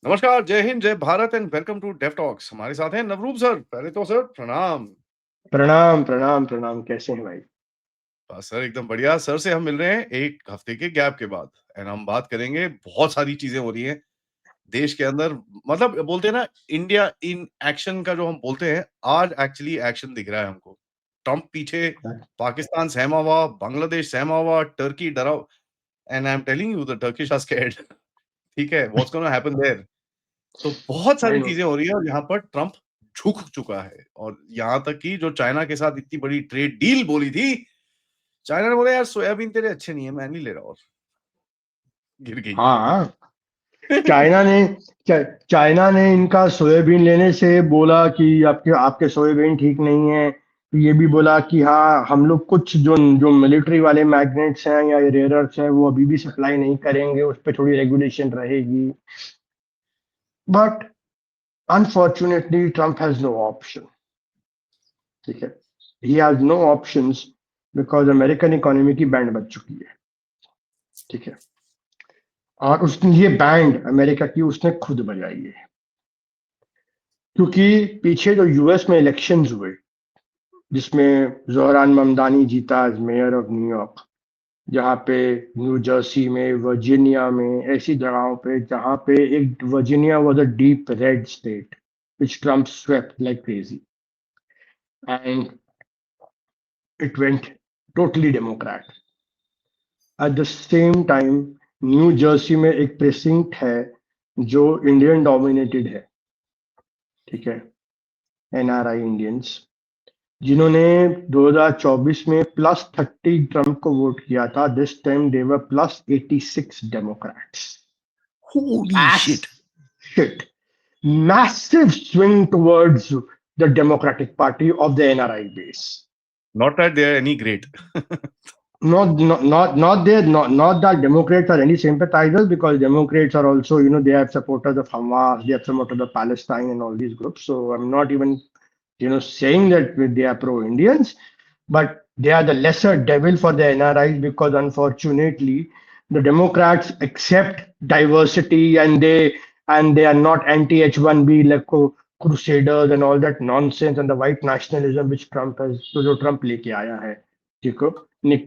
नमस्कार, जय हिंद, जय Bharat and welcome to Dev talks. हमारे साथ हैं नवरूप सर। पहले तो सर प्रणाम। प्रणाम प्रणाम प्रणाम। कैसे हैं भाई? बस सर एकदम बढ़िया। सर से हम मिल रहे हैं 1 हफ्ते के गैप के बाद एंड हम बात करेंगे, बहुत सारी चीज़ें हो रही हैं देश के अंदर। मतलब बोलते हैं ना, इंडिया इन एक्शन का जो हम बोलते हैं, आज एक्चुअली एक्शन दिख रहा है हमको। ट्रम्प पीछे, पाकिस्तान सहमा हुआ, बांग्लादेश सहमा हुआ, टर्की डरा and I am telling you the Turkish are scared. ठीक है, व्हाट्स गोना हैपन देयर? तो बहुत आई सारी नो। चीज़ें हो रही हैं और यहाँ पर ट्रम्प झुक चुका है और यहाँ तक कि जो चाइना के साथ इतनी बड़ी ट्रेड डील बोली थी, चाइना ने बोला यार सोयाबीन तेरे अच्छे नहीं है, मैं नहीं ले रहा और गिर गई। हाँ, चाइना ने चाइना ने इनका सोयाबीन लेने से बोला कि आपके आपके सोयाबीन ठीक नहीं है। ये भी बोला कि हाँ, हम लोग कुछ जो जो मिलिट्री वाले मैग्नेट्स हैं या रेयर अर्थ हैं वो अभी भी सप्लाई नहीं करेंगे, उस पर थोड़ी रेगुलेशन रहेगी। But unfortunately Trump has no option. ठीक है, he has no options because American economy की बैंड बज चुकी है। ठीक है, और उसने ये बैंड अमेरिका की उसने खुद बजाई है, क्योंकि पीछे जो यूएस में इलेक्शंस हुए जिसमें जोहरान ममदानी जीता एज मेयर ऑफ न्यूयॉर्क, जहाँ पे न्यू जर्सी में, वर्जीनिया में, ऐसी जगहों पे जहाँ पे एक Virginia was a deep red state which Trump swept like crazy and it went totally Democrat. At the same time, new Jersey में एक प्रेसिडेंट है जो इंडियन डोमिनेटेड है। ठीक है, एनआरआई इंडियंस जिन्होंने 2024 में +30 ट्रम्प को वोट किया था, this time they were +86 Democrats. Holy shit! Shit, massive swing towards the Democratic Party of the NRI base. Not that they are any great. Not that Democrats are any sympathizers, because Democrats are also, they have supporters of Hamas, they have supporters of Palestine and all these groups. So I'm not even, saying that they are pro-Indians, but they are the lesser devil for the NRIs, because unfortunately the Democrats accept diversity, and they are not anti H1B like crusaders and all that nonsense and the white nationalism which Trump लेके आया है। ठीक है, निक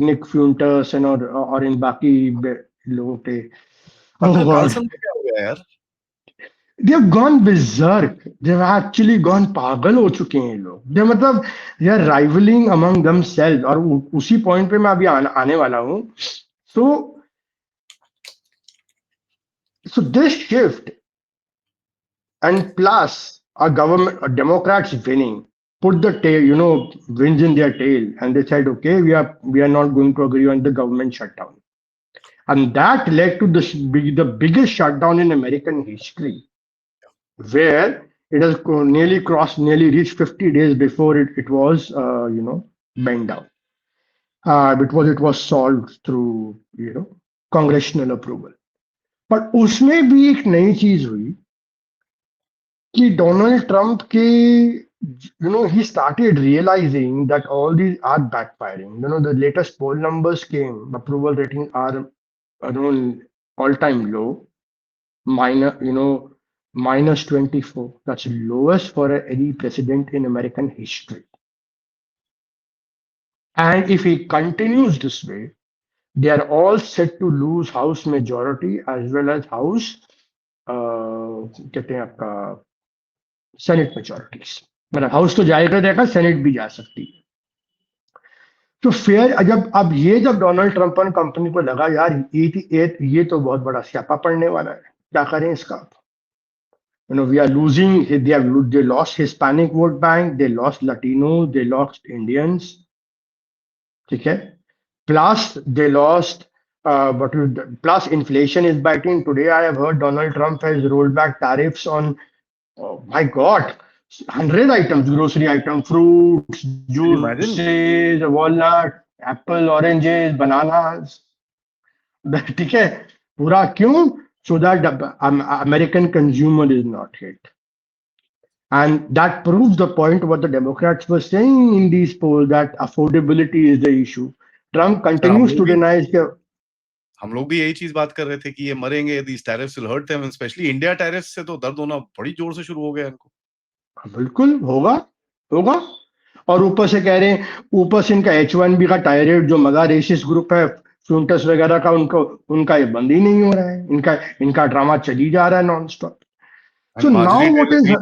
निक फ्यूंटर्स और इन बाकी लोगों पे। टकर Oh God, Carlsen को क्या हो गया यार? they have gone berserk. They've actually gone पागल हो चुके हैं ये लोग। मतलब they are rivaling among themselves, और उसी पॉइंट पे मैं अभी आने वाला हूँ। So this shift, and plus a Democrats winning, put the tail, winds in their tail, and they said, okay, we are not going to agree on the government shutdown, and that led to the biggest shutdown in American history, where it has nearly reached 50 days before it was bent down, because it was solved through congressional approval. But उसमें भी एक नई चीज हुई कि Donald Trump के, he started realizing that all these are backfiring. The latest poll numbers came, approval ratings are, all time low, -24. That's the lowest for any president in American history. And if he continues this way, they are all set to lose House majority as well as House, कहते हैं आपका, senate majorities. मतलब house तो जाएगा रहेगा, senate भी जा सकती है। तो फिर जब डोनाल्ड ट्रंप और कंपनी को लगा यार ये तो बहुत बड़ा स्यापा पड़ने वाला है, क्या करें इसका। We are losing, they lost Hispanic vote bank, they lost Latino, they lost Indians. ठीक है, plus they lost, but plus inflation is biting. Today I have heard Donald Trump has rolled back tariffs on, oh my God, 100 items, grocery items, fruits, can you imagine? juices, walnut, apple, oranges, bananas. ठीक है, पूरा क्यों? So that the American consumer is not hit. And that proves the point what the Democrats were saying in these polls, that affordability is the issue. Trump sir continues to deny. हम लोग भी यही चीज बात कर रहे थे कि ये मरेंगे, these tariffs will hurt them, specially India tariff से तो दर्द होना बड़ी जोर से शुरू हो गया इनको। बिल्कुल होगा, होगा। और ऊपर से कह रहे हैं, ऊपर से इनका H1B का टायरेट जो मगा रेसिस ग्रुप है, फ्यूंटस वगैरह का, उनको उनका ये बंद ही नहीं हो रहा है, इनका इनका ड्रामा चली जा रहा है non stop. And So now Marjorie what Taylor is भी।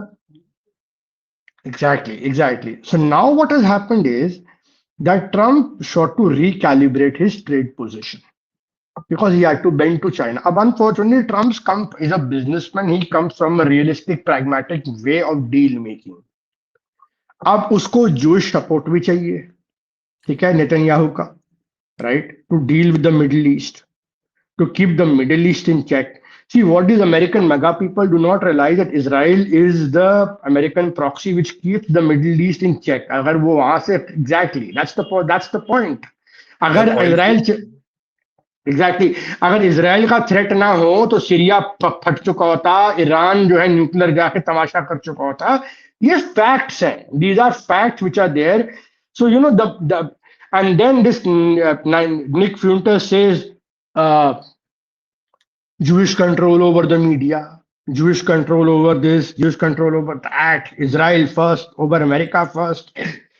exactly? So now what has happened is that Trump sought to recalibrate his trade position because he had to bend to China. But unfortunately, is a businessman. He comes from a realistic, pragmatic way of deal making. अब उसको Jewish support भी चाहिए, ठीक है, Netanyahu का, right, to deal with the Middle East, to keep the Middle East in check. See, what these American mega people do not realize that Israel is the American proxy which keeps the Middle East in check. अगर वो वहां से exactly, that's the point. यार अगर oil की। Israel exactly अगर Israel का threat ना हो तो सीरिया फट चुका होता, ईरान जो है न्यूक्लियर जाके तमाशा कर चुका होता। ये फैक्ट्स हैं, these are facts which are there. So you know the and then this Nick Fuentes says Jewish control over the media, Jewish control over this, Jewish control over that, Israel first over America first.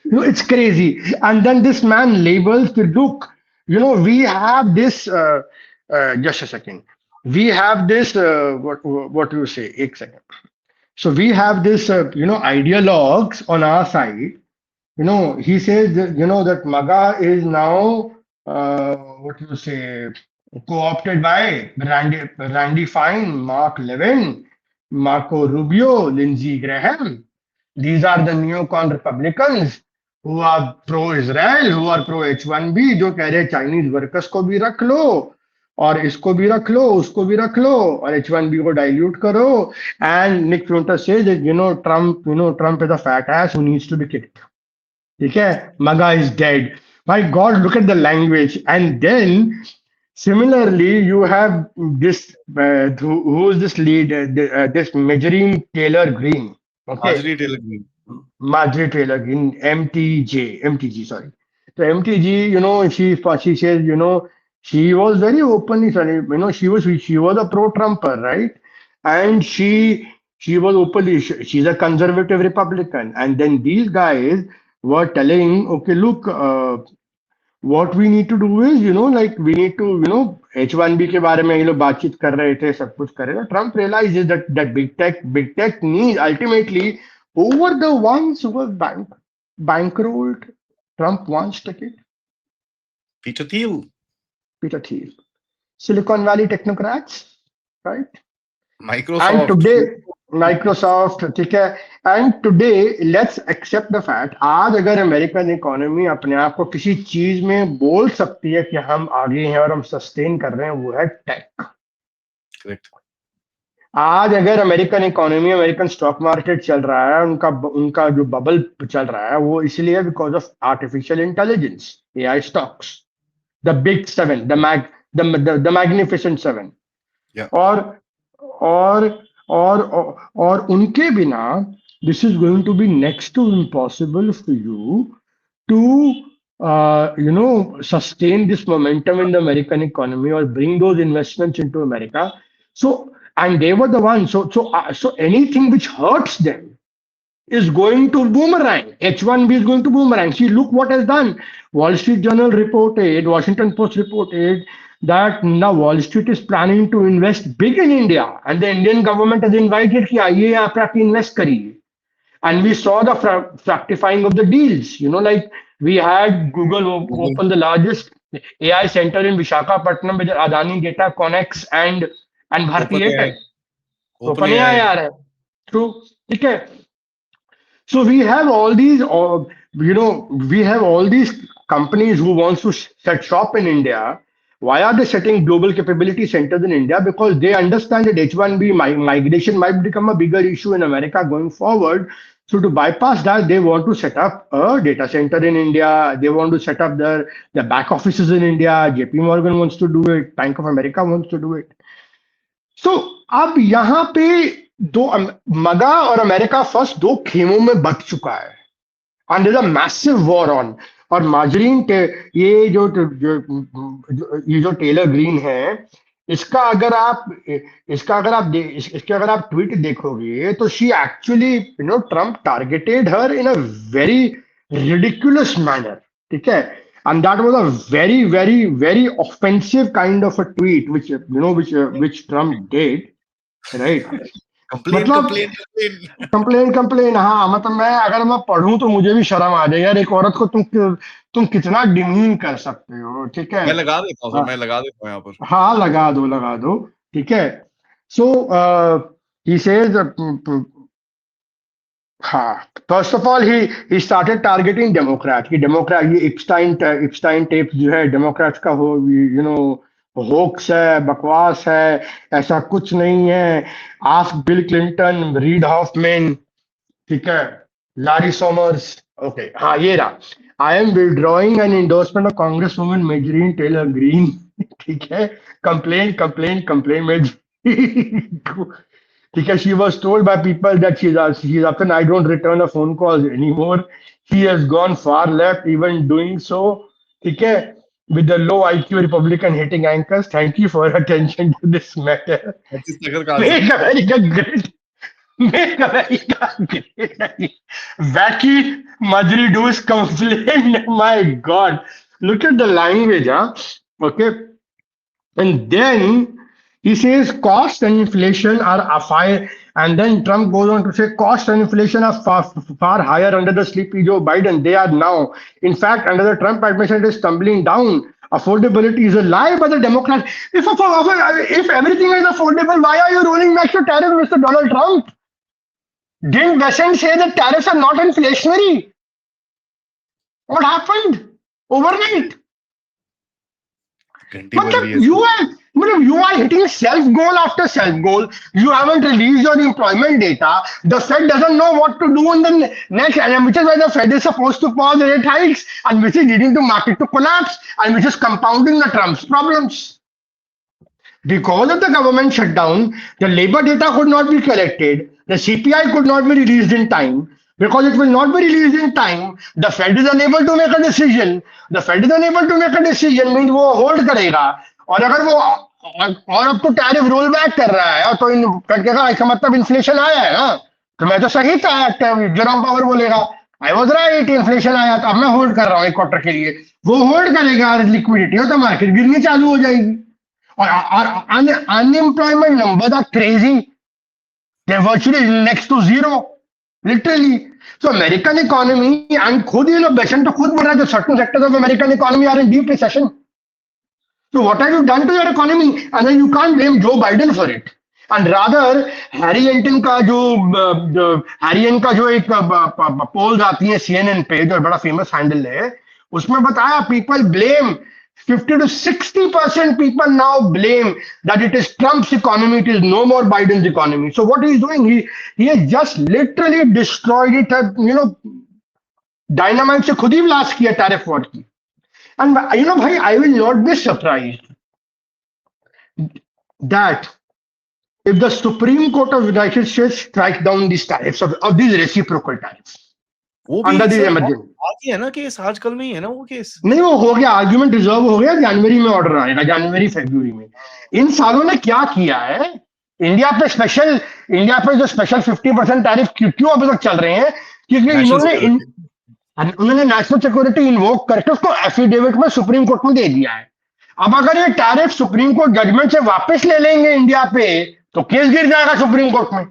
It's crazy. And then this man labels the look, we have this, just a second. We have this, what do you say? Ek second. So we have this, ideologues on our side. He says that, that MAGA is now, what do you say, co-opted by Randy Fine, Mark Levin, Marco Rubio, Lindsey Graham. These are the neocon Republicans who are pro-Israel, who are pro-H1B, जो कह रहे Chinese workers को भी रख लो और इसको भी रख लो, उसको भी रख लो और H1B को डाइल्यूट करो. And Nick Fuentes says that, Trump is a fat ass who needs to be kicked. ठीक है, MAGA is dead. My God, look at the language. And then similarly, you have this, who is this lead, this Marjorie Taylor Greene. Okay, Marjorie Taylor भी। Marjorie Taylor Greene, MTG, sorry. So MTG, she says, she was very openly, sorry, she was a pro-Trumper, right? And she was openly, she's a conservative Republican. And then these guys were telling, okay, look, what we need to do is, like we need to, H1B के बारे में ये लोग बातचीत कर रहे थे, सब कुछ कर रहे थे. Trump realizes that big tech needs ultimately, who were the ones who were bankrolled Trump wants ticket? Peter Thiel, Silicon Valley technocrats, right? And Microsoft। today, Microsoft, ठीक है. And today, let's accept the fact, आज अगर American economy अपने आप को किसी चीज में बोल सकती है कि हम आगे हैं और हम सस्टेन कर रहे हैं, वो है टेक. करेक्ट। आज अगर American economy, American stock market चल रहा है, उनका जो बबल चल रहा है, वो इसलिए because of artificial intelligence, AI stocks, the big seven, the magnificent seven. या और उनके बिना this is going to be next to impossible for you to sustain this momentum in the American economy or bring those investments into America. And they were the ones. So anything which hurts them is going to boomerang. H1B is going to boomerang. See, look what has done. Wall Street Journal reported, Washington Post reported that now Wall Street is planning to invest big in India, and the Indian government has invited कि आइए यहाँ पे आप invest करिए. And we saw the fructifying of the deals. Like we had Google open the largest AI center in Visakhapatnam with Adani Data, Connex, and Bharti Airtel. OpenAI आ रहा है. True. ठीक है. So we have all these, companies who wants to set shop in India. Why are they setting global capability centers in India? Because they understand that H1B migration might become a bigger issue in America going forward. So to bypass that, they want to set up a data center in India. They want to set up their back offices in India. JP Morgan wants to do it. Bank of America wants to do it. So अब यहाँ पे दो मगा और America first दो खेमों में but चुका है. And there's a massive war on. और ये ये जो टेलर ग्रीन है, इसका अगर आप इसके अगर आप ट्वीट देखोगे तो she actually Trump targeted her in a very ridiculous manner, ठीक है, and that was a very offensive kind of a tweet which Trump did, right? Complain मतलब कंप्लेन कंप्लेन। कंप्लेन, हाँ, मतलब अगर मैं पढ़ूं तो मुझे भी शर्म आ जाए यार, एक औरत को तुम कितना डिमीन कर सकते हो, ठीक है। मैं लगा देता हूँ सर, हाँ, मैं लगा देता हूँ यहाँ पर। हाँ, लगा दो, ठीक है। सो ही सेज, हाँ, first of all he started targeting ये इप्स्टाइन टेप जो है डेमोक्रेट्स का, हो होक्स है, बकवास है, ऐसा कुछ नहीं है। Ask Bill Clinton, Reid Hoffman, ठीक है, लारी सोमर्स, ओके, हाँ, ये रहा। I am withdrawing an endorsement of congresswoman Marjorie Taylor Greene, ठीक है। कंप्लेन में because she was told by people that she's often, I don't return a phone calls anymore. She has gone far left, even doing so. Okay, with the low IQ Republican hating anchors. Thank you for attention to this matter. 25 नगर का answer. Make America great. Make America great. Wacky Madri do's complain. My God. Look at the language, huh? Okay. And then he says cost and inflation are fire. And then Trump goes on to say cost and inflation are far higher under the sleepy Joe Biden. They are now. In fact, under the Trump administration, it is tumbling down. Affordability is a lie by the Democrats. If everything is affordable, why are you rolling back your tariff, Mr. Donald Trump? Didn't Besant say that tariffs are not inflationary? What happened overnight? घंटी बज रही है। You are hitting self goal after self goal. You haven't released your employment data. The Fed doesn't know what to do in the next, and which is why the Fed is supposed to pause the rate hikes, and which is leading the market to collapse, and which is compounding the Trump's problems. Because of the government shutdown, the labor data could not be collected, the CPI could not be released in time. Because it will not be released in time, the Fed is unable to make a decision. The Fed is unable to make a decision means वो hold करेगा, और अगर वो और अब तो tariff roll back कर रहा है, तो कहेगा इसका मतलब इन्फ्लेशन आया है ना, तो मैं तो सही था, जेरोम पावर बोलेगा आई वाज राइट, इन्फ्लेशन आया, तो अब मैं होल्ड कर रहा हूँ एक क्वार्टर के लिए। वो होल्ड करेगा लिक्विडिटी, हो तो मार्केट गिरनी चालू हो जाएगी। और unemployment numbers are crazy. They're virtually next to zero, literally. So American economy, and खुद ये लोग बेसन तो खुद बोल रहा है, certain sectors of American economy are in deep recession. So what have you done to your economy? And then you can't blame Joe Biden for it. And rather, Harry Enten का जो एक पोल्स आती है CNN पे, जो बड़ा famous handle है, उसमें बताया people blame 50 to 60% people now blame that it is Trump's economy, it is no more Biden's economy. So what he is doing, he has just literally destroyed it, dynamite से खुद ही blast किया tariff war की. And bhai, I will not be surprised that if the Supreme Court of the United States strike down these tariffs of these reciprocal tariffs under the emergency. आगे है ना case, आजकल में ही है ना वो केस। नहीं, वो हो गया, आर्ग्यूमेंट रिजर्व हो गया, जनवरी में ऑर्डर आएगा, जनवरी फरवरी में। इन सालों ने क्या किया है, इंडिया पे जो स्पेशल 50% टैरिफ क्यों अभी तक चल रहे हैं, क्योंकि उन्होंने नेशनल सिक्योरिटी इन्वोक करके उसको एफिडेविट में सुप्रीम कोर्ट में दे दिया है। अब अगर ये टैरिफ सुप्रीम कोर्ट जजमेंट से वापस ले लेंगे इंडिया पे, तो केस गिर जाएगा सुप्रीम कोर्ट में,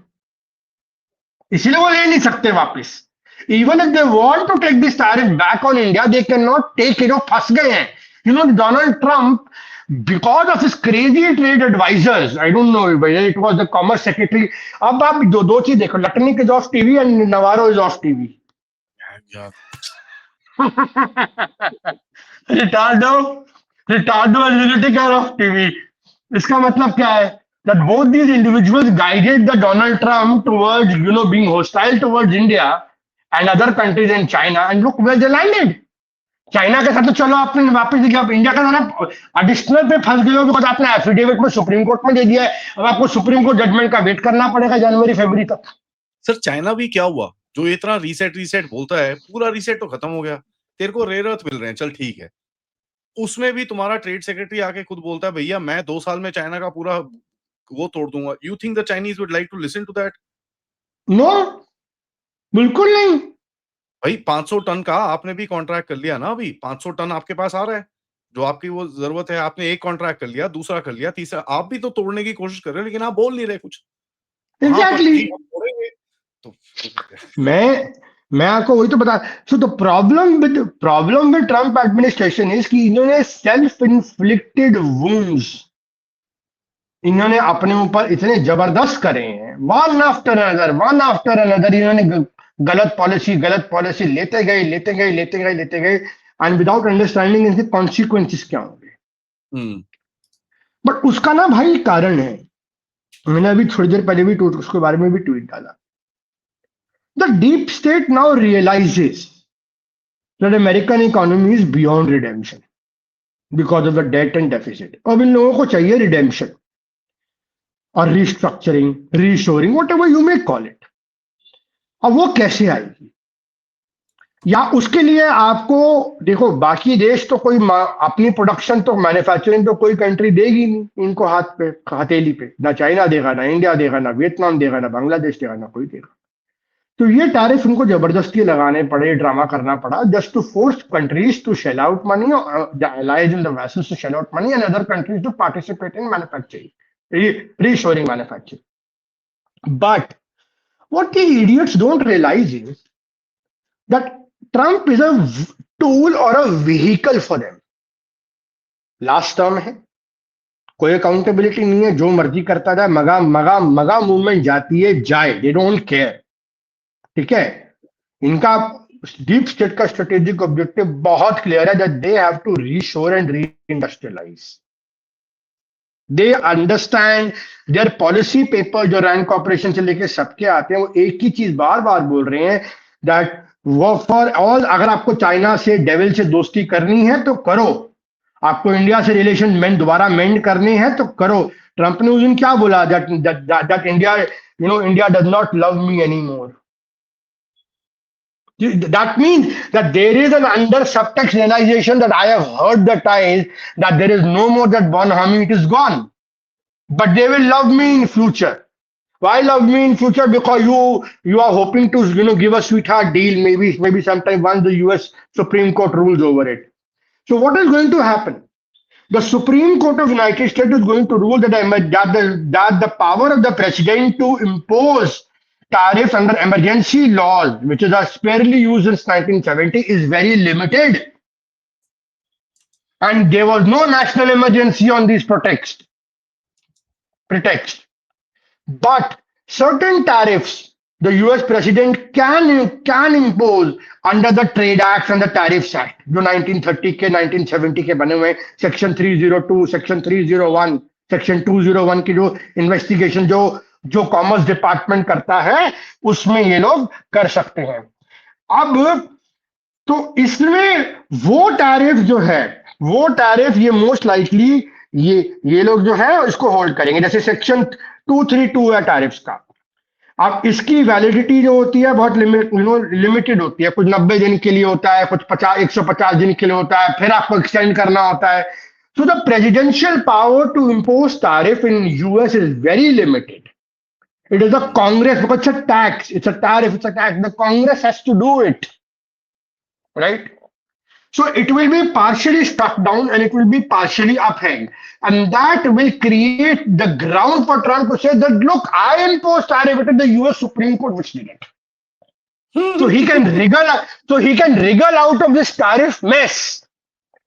इसलिए वो ले नहीं सकते वापस। Even if they want to take this tariff back on India, they cannot take it. फंस गए हैं। Donald Trump, because of his crazy trade advisors, I don't know whether it was the commerce secretary. अब आप दो चीज देखो, Lutnick is off TV and Navarro is off TV. Ricardo and Lunatic are off TV. इसका मतलब क्या है? That both these individuals guided the Donald Trump towards, being hostile towards India and other countries in China, and look where they landed. China के साथ तो चलो आपने वापस दिया, आप इंडिया का ना एडिशनल पे फंस गए हो, बिकॉज आपने एफिडेविट में सुप्रीम कोर्ट में दे दिया है। अब आपको सुप्रीम कोर्ट जजमेंट का वेट करना पड़ेगा जनवरी फरवरी तक। सर चाइना भी क्या हुआ, जो इतना रीसेट बोलता है, पूरा रीसेट तो खत्म हो गया। तेरे को रेयर अर्थ मिल रहे हैं, चल ठीक है। उसमें भी तुम्हारा ट्रेड सेक्रेटरी आके खुद बोलता है, भैया मैं 2 साल में चाइना का पूरा वो तोड़ दूँगा। You think the Chinese would like to listen to that? No, बिल्कुल नहीं। भाई 500 टन का आपने भी कॉन्ट्रैक्ट कर लिया ना अभी, 500 टन आपके पास आ रहा है, जो आपकी वो ज़रूरत है, आपने एक कॉन्ट्रैक्ट कर लिया, दूसरा कर लिया, तीसरा आप भी तो तोड़ने की कोशिश कर रहे हो, लेकिन आप बोल नहीं रहे कुछ। वहाँ पर एग्जैक्टली नहीं exactly. हम तोड़ेंगे, तो मैं आपको वही तो बता। So the problem with Trump administration is कि इन्होंने सेल्फ इन्फ्लिक्टेड वुंड्स इन्होंने अपने ऊपर इतने जबरदस्त करे हैं, वन आफ्टर अनदर इन्होंने गलत पॉलिसी लेते गए एंड विदाउट अंडरस्टैंडिंग इनके कॉन्सिक्वेंसेस क्या होंगे। हुँ, बट उसका ना भाई कारण है, मैंने अभी थोड़ी देर पहले भी उसके बारे में भी ट्वीट डाला। The deep state now realizes that American economy is beyond redemption because of the debt and deficit. अब इन लोगों को चाहिए रिडेम्पशन और restructuring, reshoring, whatever you may call it. अब वो कैसे आएगी, या उसके लिए आपको देखो, बाकी देश तो कोई अपनी प्रोडक्शन तो मैन्युफैक्चरिंग तो कोई कंट्री देगी नहीं इनको हाथ पे हथेली पे, ना चाइना देगा, ना इंडिया देगा, ना वियतनाम देगा, ना बांग्लादेश देगा, ना कोई देगा। तो ये टैरिफ उनको जबरदस्ती लगाने पड़े, ड्रामा करना पड़ा, just to force countries to shell out money, the allies in the vessels to shell out money and other countries to participate in manufacturing, reshoring manufacturing. But what the idiots don't realize is that Trump is a tool or a vehicle for them. Last term है, कोई accountability नहीं है, जो मर्जी करता जाए, मगा मगा मगा मूवमेंट जाती है, जाए, दे डोंट केयर। ठीक है, इनका डीप स्टेट का स्ट्रेटेजिक ऑब्जेक्टिव बहुत क्लियर है, that they have to reshore and reindustrialize. They understand their policy paper जो रैंड कॉर्पोरेशन से लेके सबके आते हैं, वो एक ही चीज बार बार बोल रहे हैं, दैट वो फॉर ऑल, अगर आपको चाइना से डेविल से दोस्ती करनी है तो करो, आपको इंडिया से रिलेशन दोबारा मेंड करने हैं तो करो। ट्रंप ने उस दिन क्या बोला, that India, India does not love me any more. That means that there is an under subtext realization that I have heard the times that there is no more that Bonhomie, it is gone. But they will love me in future. Why love me in future? Because you are hoping to give a sweetheart deal, maybe sometime once the US Supreme Court rules over it. So what is going to happen? The Supreme Court of United States is going to rule that the power of the president to impose tariffs under emergency laws, which is sparely used since 1970, is very limited. And there was no national emergency on these pretext. But certain tariffs the US president can impose under the Trade Acts and the Tariffs Act, जो 1930 के 1970 के बने हुए, section 302, section 301, section 201 की जो investigation जो commerce department करता है, उसमें ये लोग कर सकते हैं। अब तो इसमें वो टैरिफ ये मोस्ट लाइकली ये लोग जो है इसको होल्ड करेंगे, जैसे सेक्शन 232 है टैरिफ्स का। अब इसकी वैलिडिटी जो होती है बहुत लिमिटेड होती है, कुछ 90 दिन के लिए होता है, कुछ 150 दिन के लिए होता है, फिर आपको एक्सटेंड करना होता है। So the presidential power to impose tariff in US is very limited. It is the Congress, because it's a tax, it's a tariff, it's a tax. The Congress has to do it, right? So it will be partially struck down and it will be partially upheld. And that will create the ground for Trump to say that, look, I imposed tariff, it is the US Supreme Court which did it. So he can wriggle out of this tariff mess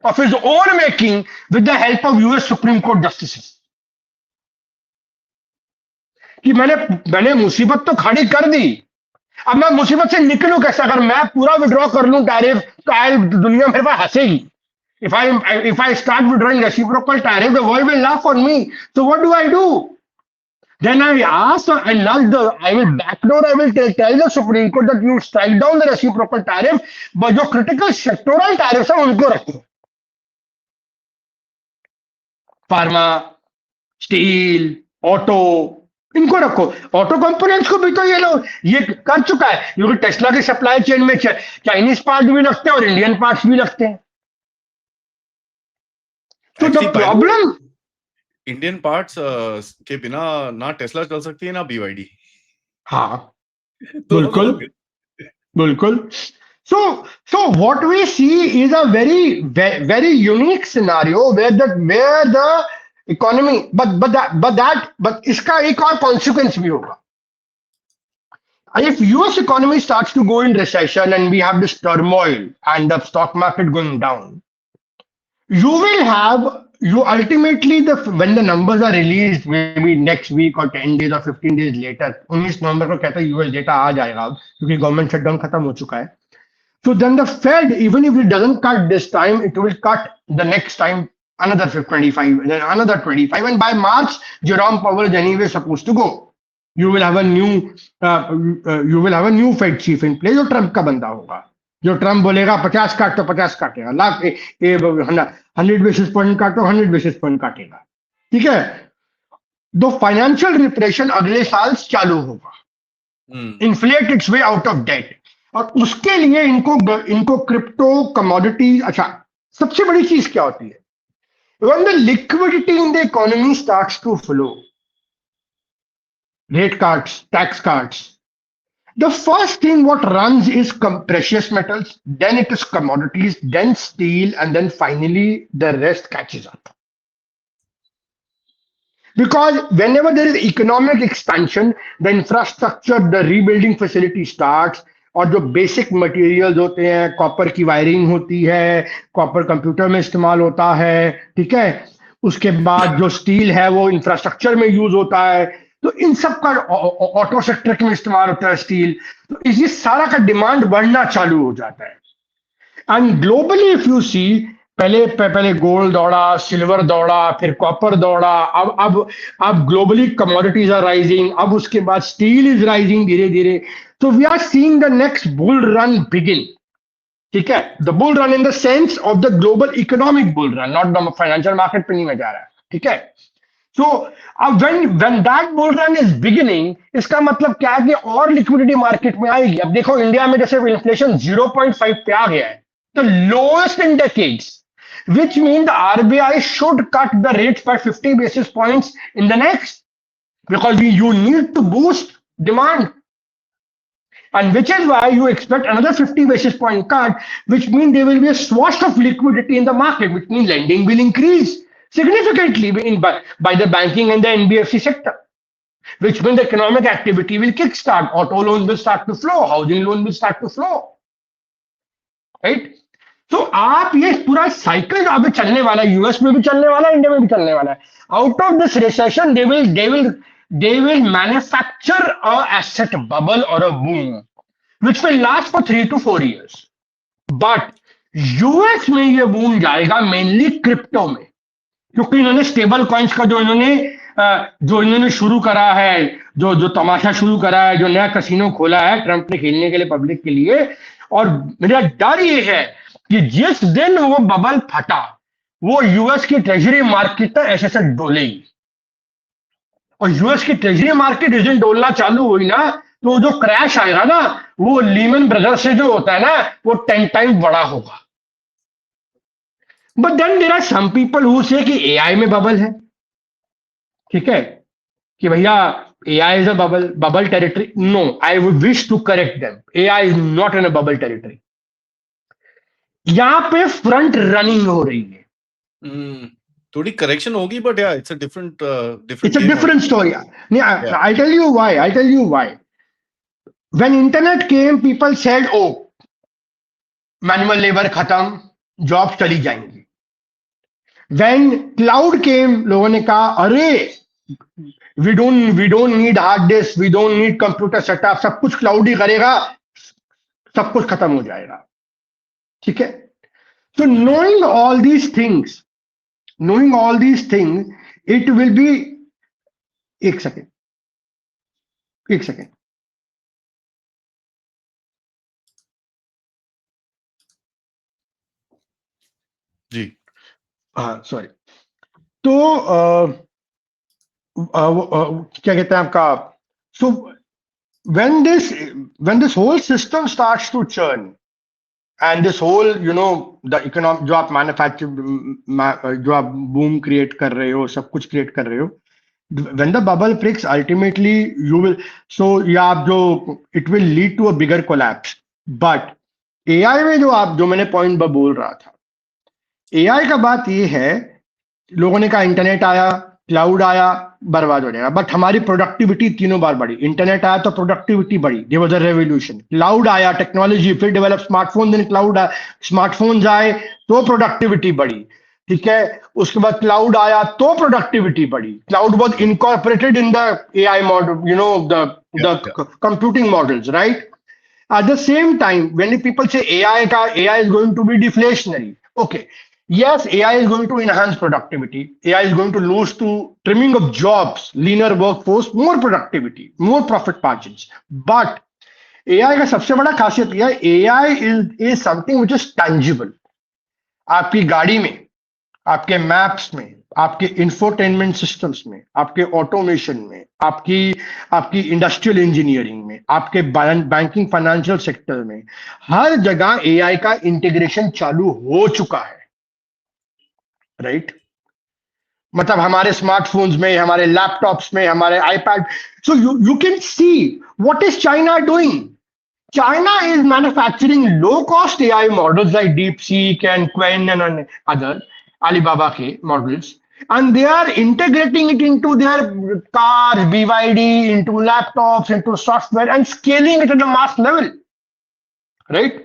of his own making with the help of US Supreme Court justices. कि मैंने मुसीबत तो खड़ी कर दी, अब मैं मुसीबत से निकलूं कैसे? अगर मैं पूरा विड्रॉ कर लूं टैरिफ तो दुनिया मेरे पास हंसेगी। If I start withdrawing reciprocal tariff, the world will laugh on me. So what do? Then I ask, I will backdoor, I will tell the Supreme Court that you strike down the reciprocal tariff, but जो critical sectoral tariffs है उनको रखो। Pharma, steel, auto, इनको रखो। Auto components को भी तो ये कर चुका है, क्योंकि टेस्ला के सप्लाई चेन में चाइनीज पार्ट भी लगते हैं और इंडियन पार्ट्स भी लगते हैं। तो the actually by the way, problem, Indian parts के बिना ना टेस्ला चल सकती है ना बीवाईडी। हाँ दोनों बिल्कुल लोग। बिल्कुल। So, so what we see is a very unique scenario where the economy, but इसका एक और consequence भी होगा। If US economy starts to go in recession and we have this turmoil and the stock market going down, you will have you ultimately the when the numbers are released maybe next week or 10 days or 15 days later, 19 नवंबर को कहता है US data आ जाएगा अब, क्योंकि government shutdown खत्म हो चुका है। So then the Fed, even if it doesn't cut this time, it will cut the next time another 25, then another 25, and by March, Jerome Powell is anyway supposed to go. You will have a new, Fed chief in place, जो Trump का बंदा होगा। जो Trump बोलेगा 50 काट तो 50 काटेगा, 100 basis point काटो 100 बेसिस पॉइंट काटेगा। ठीक है। दो फाइनेंशियल रिप्रेशन अगले साल चालू होगा, inflate its way out of debt, और उसके लिए इनको क्रिप्टो कमोडिटी। अच्छा, सबसे बड़ी चीज क्या होती है? when the liquidity in the economy starts to flow, rate cuts, tax cuts, the first thing what runs is precious metals, then it is commodities, then steel, and then finally the rest catches up. Because whenever there is economic expansion, the infrastructure, the rebuilding facility starts, और जो basic materials होते हैं, copper की wiring होती है, copper computer में इस्तेमाल होता है, ठीक है। उसके बाद जो स्टील है वो इंफ्रास्ट्रक्चर में यूज होता है, तो इन सब का ऑटो सेक्टर में इस्तेमाल होता है स्टील। तो इसी सारा का डिमांड बढ़ना चालू हो जाता है। And globally if you see, पहले गोल्ड दौड़ा, सिल्वर दौड़ा, फिर कॉपर दौड़ा, अब ग्लोबली कमोडिटीज आर राइजिंग, अब उसके बाद स्टील इज राइजिंग धीरे धीरे। तो we are seeing the next bull run begin. ठीक है, the bull run in the sense of the global economic bull run, not the financial market पे नहीं मैं जा रहा है। ठीक है। सो अब when that bull run is beginning, इसका मतलब क्या है कि और लिक्विडिटी मार्केट में आएगी। अब देखो इंडिया में जैसे इन्फ्लेशन 0.5 पे आ गया है, the lowest in decades, which means the RBI should cut the rates by 50 basis points in the next, because you need to boost demand, and which is why you expect another 50 basis point cut, which means there will be a swash of liquidity in the market, which means lending will increase significantly by the banking and the NBFC sector, which means the economic activity will kickstart. Auto loans will start to flow, housing loan will start to flow, right? तो आप ये पूरा cycle अभी चलने वाला है, US में भी चलने वाला है, इंडिया में भी चलने वाला है। Out of this recession they will manufacture a asset bubble or a boom which will last for 3 to 4 years. But US में ये बूम जाएगा मेनली क्रिप्टो में, क्योंकि इन्होंने स्टेबल कॉइन्स का जो इन्होंने शुरू करा है, जो तमाशा शुरू करा है, जो नया कसिनो खोला है ट्रंप ने खेलने के लिए पब्लिक के लिए। और मेरा डर ये है कि जिस दिन वो बबल फटा, वो यूएस की ट्रेजरी मार्केट ऐसे ऐसे डोलेगी, और यूएस की ट्रेजरी मार्केट जिस दिन डोलना चालू हुई ना, तो जो क्रैश आएगा ना, वो लीमन ब्रदर्स से जो होता है ना, वो 10 टाइम बड़ा होगा। But then there are some people who say कि एआई में बबल है। ठीक है, कि भैया AI is a bubble territory. No, I would wish to correct them, AI is not in a bubble territory. यहां पे फ्रंट रनिंग हो रही है। थोड़ी करेक्शन होगी, बट या it's a different It's different a game different already. story. या I'll tell you why. I'll tell you why. When internet came, people said, "Oh, manual labor खत्म, jobs चली जाएंगी." When cloud came, लोगों ने कहा, "अरे, we don't need hard disk, we don't need computer setup, सब कुछ क्लाउड ही करेगा, सब कुछ खत्म हो जाएगा." ठीक है। So knowing all these things, it will be, एक सेकेंड, एक सेकेंड। जी। हाँ सॉरी। तो क्या कहते हैं आपका, सो when this when this whole system starts to churn and this whole the economic, जो आप मैन्युफैक्चर जो आप बूम क्रिएट कर रहे हो, सब कुछ क्रिएट कर रहे हो, when the bubble breaks, ultimately you will, so या आप जो, it will lead to a bigger collapse. But AI में जो मैंने पॉइंट बोल रहा था, AI का बात ये है, लोगों ने कहा इंटरनेट आया, क्लाउड आया, बर्बाद हो जाएगा, बट हमारी प्रोडक्टिविटी तीनों बार बढ़ी। इंटरनेट आया तो प्रोडक्टिविटी बढ़ी, there was a revolution. Cloud आया, टेक्नोलॉजी, फिर डेवलप स्मार्टफोन, देन क्लाउड आया, स्मार्टफोन्स आए तो प्रोडक्टिविटी बढ़ी, ठीक है। उसके बाद क्लाउड आया तो प्रोडक्टिविटी बढ़ी। Cloud was incorporated in the AI model, Yeah, the yeah. Computing models, right? At the same time, when the people say AI is going to be deflationary, okay, yes, AI is going to enhance productivity. AI is going to lose to trimming of jobs, leaner workforce, more productivity, more profit margins. But AI का सबसे बड़ा खासियत यह है, AI is something which is tangible. आपकी गाड़ी में, आपके मैप्स में, आपके इंफोटेनमेंट सिस्टम्स में, आपके ऑटोमेशन में, आपकी आपकी इंडस्ट्रियल इंजीनियरिंग में, आपके बैंकिंग फाइनेंशियल सेक्टर में, हर जगह एआई का इंटीग्रेशन चालू हो चुका है, राइट? मतलब हमारे स्मार्टफोन्स में, हमारे लैपटॉप्स में, हमारे iPad. So you can see what is China doing. China is manufacturing low-cost AI models like DeepSeek and Qwen and other Alibaba ke models, and they are integrating it into their cars, BYD, into laptops, into software, and scaling it at a mass level, right?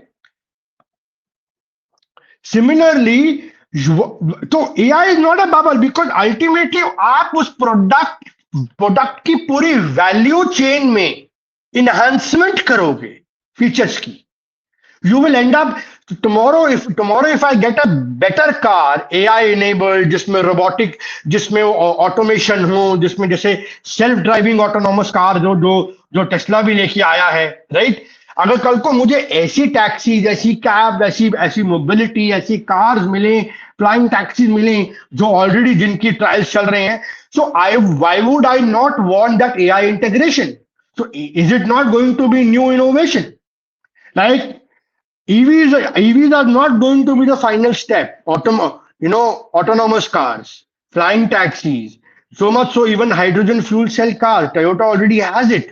Similarly, तो AI is not a bubble because ultimately आप उस product की पूरी value chain में enhancement करोगे features की. You will end up tomorrow if I get a better car AI enabled, जिसमें robotic, जिसमें automation हो, जिसमें जैसे self driving autonomous car जो टेस्ला भी लेके आया है, राइट? अगर कल को मुझे ऐसी टैक्सी, ऐसी कैब, ऐसी ऐसी मोबिलिटी, ऐसी कार्स मिले, फ्लाइंग टैक्सीज मिले जो ऑलरेडी जिनकी ट्रायल्स चल रहे हैं, so I why would I not want that AI integration? So is it not going to be new innovation, right? EVs are not going to be the final step. Autonomous cars, flying taxis, so much so even hydrogen fuel cell cars. Toyota already has it.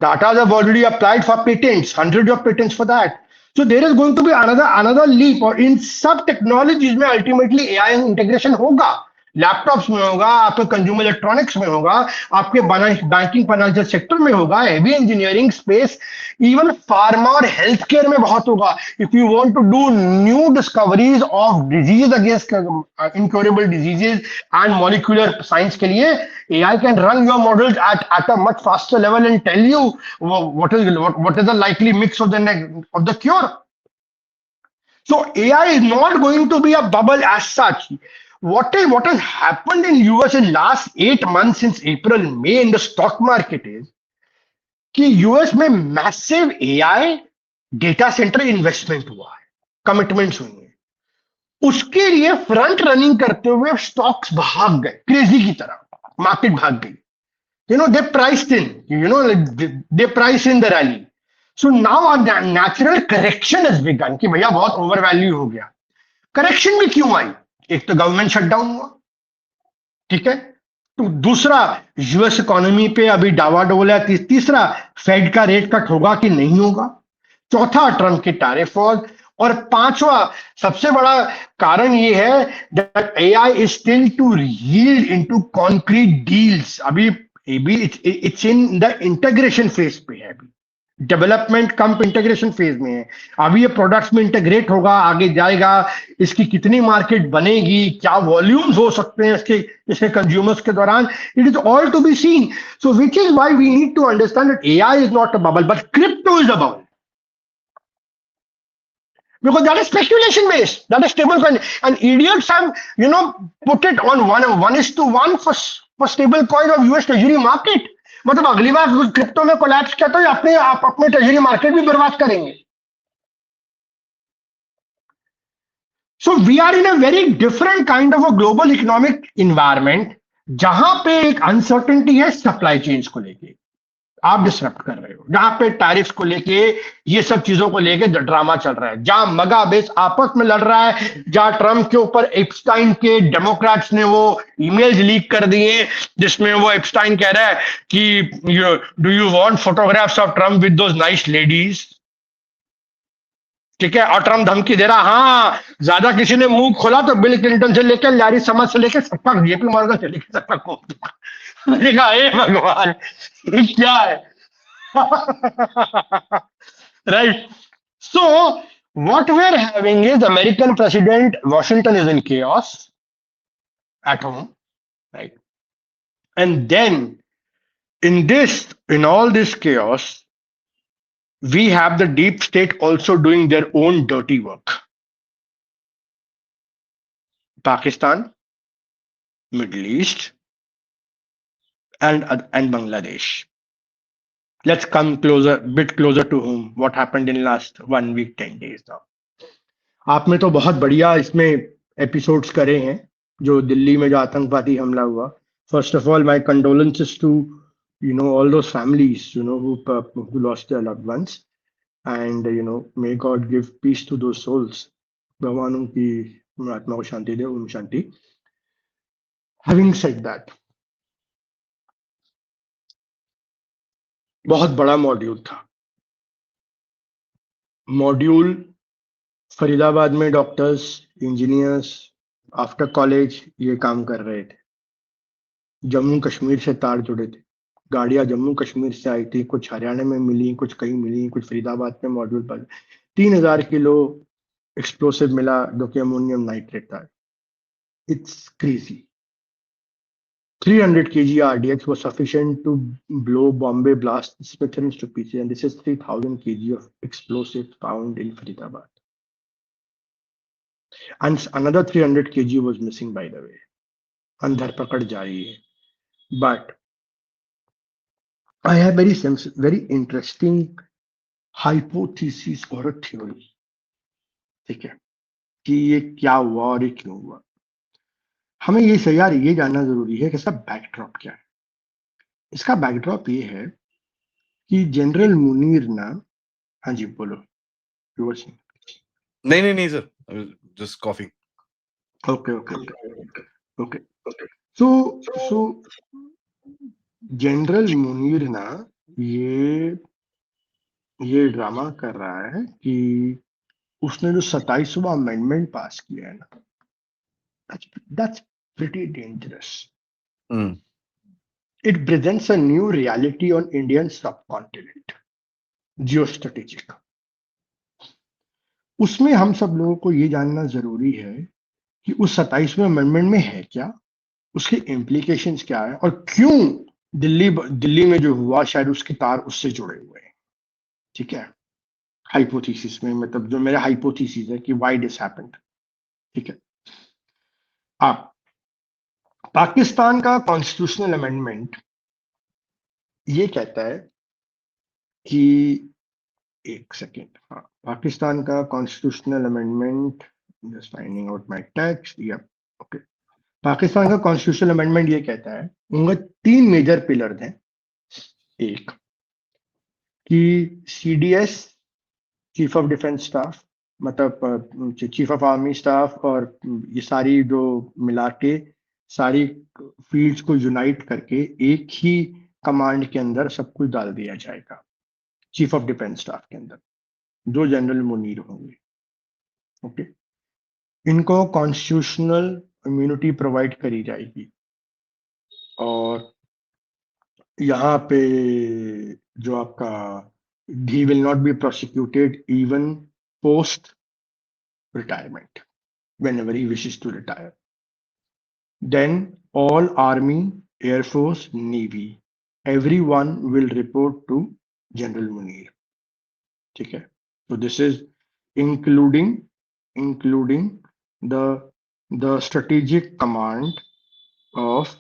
Tata have already applied for patents, hundreds of patents for that. So there is going to be another leap, or in सब technologies में ultimately AI integration होगा. Laptops में होगा, आपके consumer electronics में होगा, आपके banking financial sector में होगा, heavy engineering space, even pharma और हेल्थ केयर में बहुत होगा. If you want to do new discoveries of disease against incurable diseases and molecular science के लिए, AI can run your models at a much faster level and tell you what is the likely mix of the cure. So AI is not going to be a bubble as such. What has happened in US in last 8 months since April, May in the stock market is कि US में massive AI data centre investment हुआ है, commitments हुई हैं, उसके लिए front running करते हुए स्टॉक्स भाग गए क्रेजी की तरह, मार्केट भाग गई. They priced in, they priced in the rally. So now a natural correction has begun कि भैया बहुत ओवर वैल्यू हो गया. करेक्शन भी क्यों आई? एक तो गवर्नमेंट शटडाउन हुआ, ठीक है, तो दूसरा यूएस इकोनॉमी पे अभी डावाडोल है, तीसरा फेड का रेट कट होगा कि नहीं होगा, चौथा ट्रम्प के टैरिफ वॉर, और पांचवा सबसे बड़ा कारण ये है that AI is still to yield into concrete deals. अभी it's in the integration phase पे है, अभी डेवलपमेंट कम इंटीग्रेशन फेज में है. अभी ये प्रोडक्ट्स में इंटीग्रेट होगा, आगे जाएगा, इसकी कितनी मार्केट बनेगी, क्या वॉल्यूम्स हो सकते हैं इसके कंज्यूमर्स के दौरान, it is all to be seen. So which is why we need to understand that AI is not a bubble but crypto is a bubble, because that is speculation based, that is stable coin, and idiots have put it on 1:1 for stable coin of US treasury market. मतलब अगली बार crypto में collapse किया तो अपने treasury market भी बर्बाद करेंगे. So we are in a very different kind of a global economic environment जहां पे एक अनसर्टेनिटी है सप्लाई चेन्स को लेके, आप डिसरप्ट कर रहे हो, जहां पे टैरिफ्स को लेके, ये सब चीजों को लेके ड्रामा चल रहा है, जहां मगा बेस आपस में लड़ रहा है, जहां ट्रम्प के ऊपर एप्स्टाइन के डेमोक्रेट्स ने वो ईमेल्स लीक कर दिए जिसमें वो एप्स्टाइन कह रहा है कि do you want photographs of Trump with those nice ladies, ठीक है, और ट्रम्प धमकी दे रहा, हाँ ज्यादा किसी ने मुंह खोला तो बिल क्लिंटन से लेकर लैरी समज से लेकर सबका, जेपी मॉर्गन से लेकर सबका खोल दूंगा। मैंने कहा हे भगवान, ये क्या है? Right. So, what we're having is American president Washington is in chaos at home, right? And then in all this chaos, we have the deep state also doing their own dirty work. Pakistan, Middle East, and Bangladesh. Let's come bit closer to home. What happened in last 1 week, 10 days now? आपने तो बहुत बढ़िया इसमें episodes करे हैं, जो दिल्ली में जो आतंकवादी हमला हुआ. First of all, my condolences to all those families who lost their loved ones, and may God give peace to those souls. भगवान उनकी आत्मा को शांति दे, Om Shanti. Having said that, बहुत बड़ा मॉड्यूल था. मॉड्यूल फरीदाबाद में डॉक्टर्स, इंजीनियर्स आफ्टर कॉलेज ये काम कर रहे थे. जम्मू कश्मीर से तार जुड़े थे, गाड़ियां जम्मू कश्मीर से आई थी, कुछ हरियाणा में मिली, कुछ कहीं मिली, कुछ फरीदाबाद में मॉड्यूल पर 3000 किलो एक्सप्लोसिव मिला जो कि अमोनियम नाइट्रेट था. It's crazy. 300 kg RDX was sufficient to blow Bombay blast Smithsonian to pieces, and this is 3000 kg of explosives found in Faridabad. And another 300 kg was missing, by the way. अंधरपकड़ जारी है. But I have very interesting hypothesis or a theory. ठीक है, कि ये क्या हुआ और ये क्यों हुआ. हमें ये जानना जरूरी है कि इसका बैकड्रॉप क्या है. इसका बैकड्रॉप ये है कि जनरल मुनीर ना, हाँ जी बोलो. नहीं sir, just coffee. Okay. So general Munir ना ये ड्रामा कर रहा है कि उसने जो 27वां अमेंडमेंट पास किया है ना, that's pretty dangerous. It presents a new reality on Indian subcontinent, geostrategic. उसमें हम सब लोगों को ये जानना जरूरी है कि उस 27वें अमेंडमेंट में है क्या, उसके इम्प्लीकेशंस क्या है, और क्यों दिल्ली में जो हुआ शायद उसके तार उससे जुड़े हुए हैं. ठीक है, हाइपोथेसिस में, मतलब जो मेरा हाइपोथेसिस है कि व्हाई दिस हैपेंड. ठीक है, आप पाकिस्तान का कॉन्स्टिट्यूशनल अमेंडमेंट ये कहता है कि, एक सेकेंड, हाँ, पाकिस्तान का constitutional amendment, just finding out my text. या ओके, पाकिस्तान का कॉन्स्टिट्यूशनल अमेंडमेंट ये कहता है, उनके 3 मेजर पिलर हैं. एक कि CDS, chief of defence staff, मतलब चीफ ऑफ आर्मी स्टाफ, और ये सारी जो मिला के सारी फील्ड्स को यूनाइट करके एक ही कमांड के अंदर सब कुछ डाल दिया जाएगा, चीफ ऑफ डिफेंस स्टाफ के अंदर, जो जनरल मुनीर होंगे. ओके, इनको कॉन्स्टिट्यूशनल इम्यूनिटी प्रोवाइड करी जाएगी, और यहाँ पे जो आपका, he will not be prosecuted even post retirement whenever he wishes to retire. Then all army, air force, navy, everyone will report to General Munir. ठीक है, so this is including the strategic command of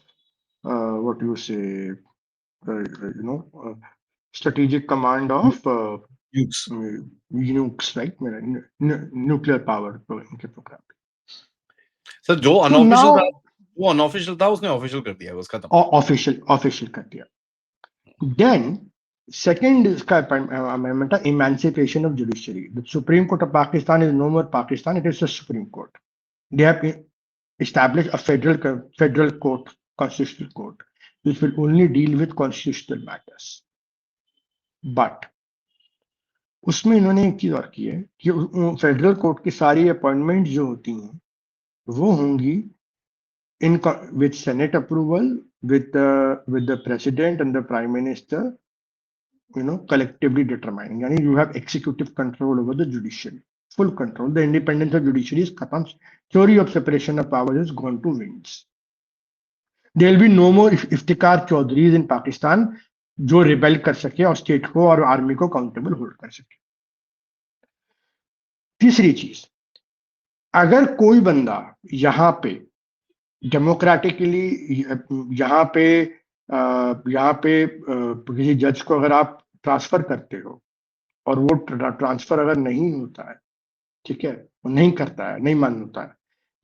what you say, strategic command of nukes, right? Nuclear power program. Sir जो unofficial था वो unofficial था, उसने official कर दिया, बस खत्म। ऑफिशियल कर दिया। देन सेकंड इसका अमेंडमेंट था emancipation of judiciary. The supreme court of Pakistan is no more Pakistan, it is the supreme court. They have established a federal court, constitutional court, which will only deal with constitutional matters. But उसमें इन्होंने एक चीज और की है कि federal court की सारी अपॉइंटमेंट जो होती हैं वो होंगी in with senate approval, with the president and the prime minister, collectively determining. यानी you have executive control over the judiciary, full control. The independence of judiciary is khatam. Theory of separation of powers is gone to winds. There will be no more Iftikhar Chaudhrys in Pakistan जो rebel कर सके और state को और army को accountable hold कर सके। तीसरी चीज, अगर कोई बंदा यहाँ पे डेमोक्रेटिकली यहाँ पे किसी जज को अगर आप ट्रांसफर करते हो और वो ट्रांसफर अगर नहीं होता है, ठीक है, वो नहीं करता है, नहीं मान होता है,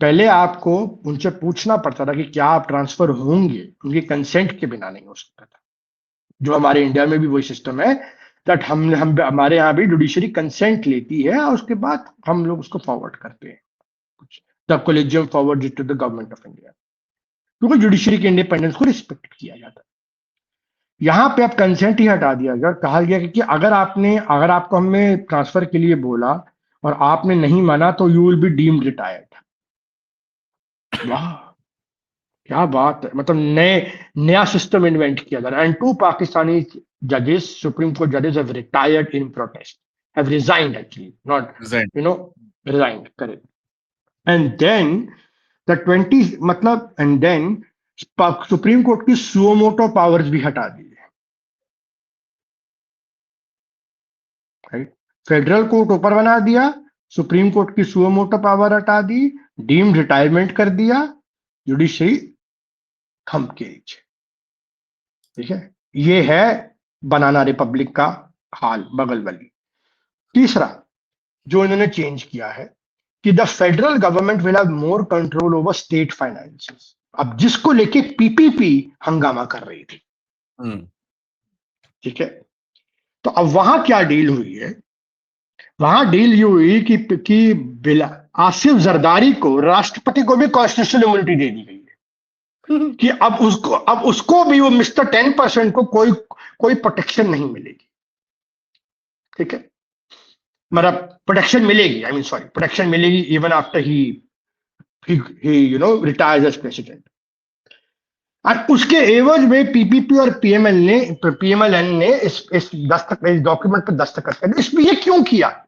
पहले आपको उनसे पूछना पड़ता था कि क्या आप ट्रांसफर होंगे, उनके कंसेंट के बिना नहीं हो सकता था। जो हमारे इंडिया में भी वही सिस्टम है दैट हम हमारे यहाँ भी जुडिशरी कंसेंट लेती है और उसके बाद हम लोग उसको फॉरवर्ड करते हैं, the collegium forward to the government of India, क्योंकि जुडिशरी के इंडिपेंडेंस को रिस्पेक्ट किया जाता है। यहाँ पे अब कंसेंट ही हटा दिया गया, कहा गया कि अगर आपको हमने ट्रांसफर के लिए बोला और आपने नहीं माना तो you will be deemed retired. वाह, क्या बात है, मतलब नया सिस्टम इन्वेंट किया जा रहा है। एंड 2 पाकिस्तानी जजेस, सुप्रीम कोर्ट जजेस, have retired in protest, have resigned actually, not resigned, correct. And then the 20 मतलब एंड देन सुप्रीम कोर्ट की सुओमोटो पावर्स भी हटा दी है, राइट। फेडरल कोर्ट ऊपर बना दिया, सुप्रीम कोर्ट की सुओमोटो पावर हटा दी, डीम्ड रिटायरमेंट कर दिया, जुडिशरी थम के नीचे, ठीक है। ये है बनाना रिपब्लिक का हाल, बगल वाली। तीसरा जो इन्होंने चेंज किया है कि the federal government will have more control over state finances. अब जिसको लेके पीपीपी हंगामा कर रही थी, ठीक है, तो अब वहां क्या डील हुई है, वहां डील ये हुई कि आसिफ जरदारी को, राष्ट्रपति को भी कॉन्स्टिट्यूशनल इम्यूनिटी दे दी गई है कि अब उसको भी वो मिस्टर 10% को कोई प्रोटेक्शन नहीं मिलेगी, ठीक है, मतलब प्रोटेक्शन मिलेगी, प्रोटेक्शन मिलेगी even after he retires as president. और उसके एवज में पीपीपी और पीएमएलएन ने इस डॉक्यूमेंट पर दस्तखत कर। इसमें ये क्यों किया?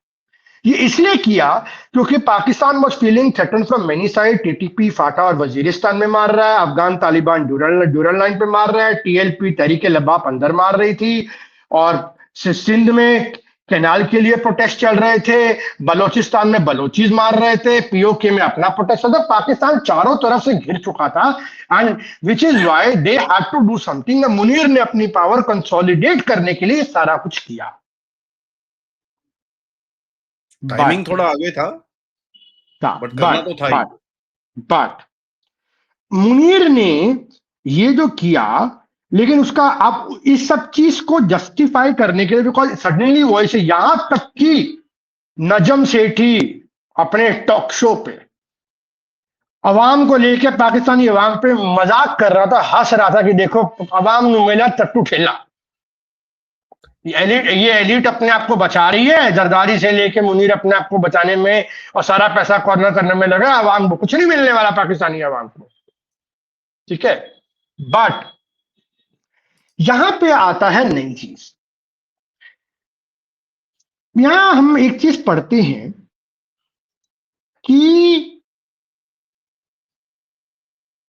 ये इसलिए किया क्योंकि Pakistan was feeling threaten from many side. TTP FATA और वजीरिस्तान में मार रहा है, अफगान तालिबान ड्यूरल लाइन पे मार रहा है, टीएलपी तहरीक लबाब अंदर मार रही थी, और सिंध में कैनाल के लिए प्रोटेस्ट चल रहे थे, बलोचिस्तान में बलोचीज मार रहे थे, पीओके में अपना प्रोटेस्ट था। पाकिस्तान चारों तरफ से घिर चुका था, and which is why they had to do something. Munir ने अपनी पावर कंसोलिडेट करने के लिए सारा कुछ किया। टाइमिंग थोड़ा आगे था, बट करना तो था ही। बट मुनीर ने ये जो किया, लेकिन उसका आप इस सब चीज को जस्टिफाई करने के लिए, बिकॉज सडनली वॉइस, यहां तक कि नजम सेठी अपने टॉक शो पे अवाम को लेकर, पाकिस्तानी अवाम पे मजाक कर रहा था, हंस रहा था कि देखो अवाम नुमेला टट्टू ठेला, ये एलिट अपने आप को बचा रही है, जरदारी से लेके मुनीर अपने आप को बचाने में और सारा पैसा कॉर्नर करने में लगा, अवाम को कुछ नहीं मिलने वाला, पाकिस्तानी अवाम को, ठीक है। बट यहां पे आता है नई चीज। यहां हम एक चीज पढ़ते हैं कि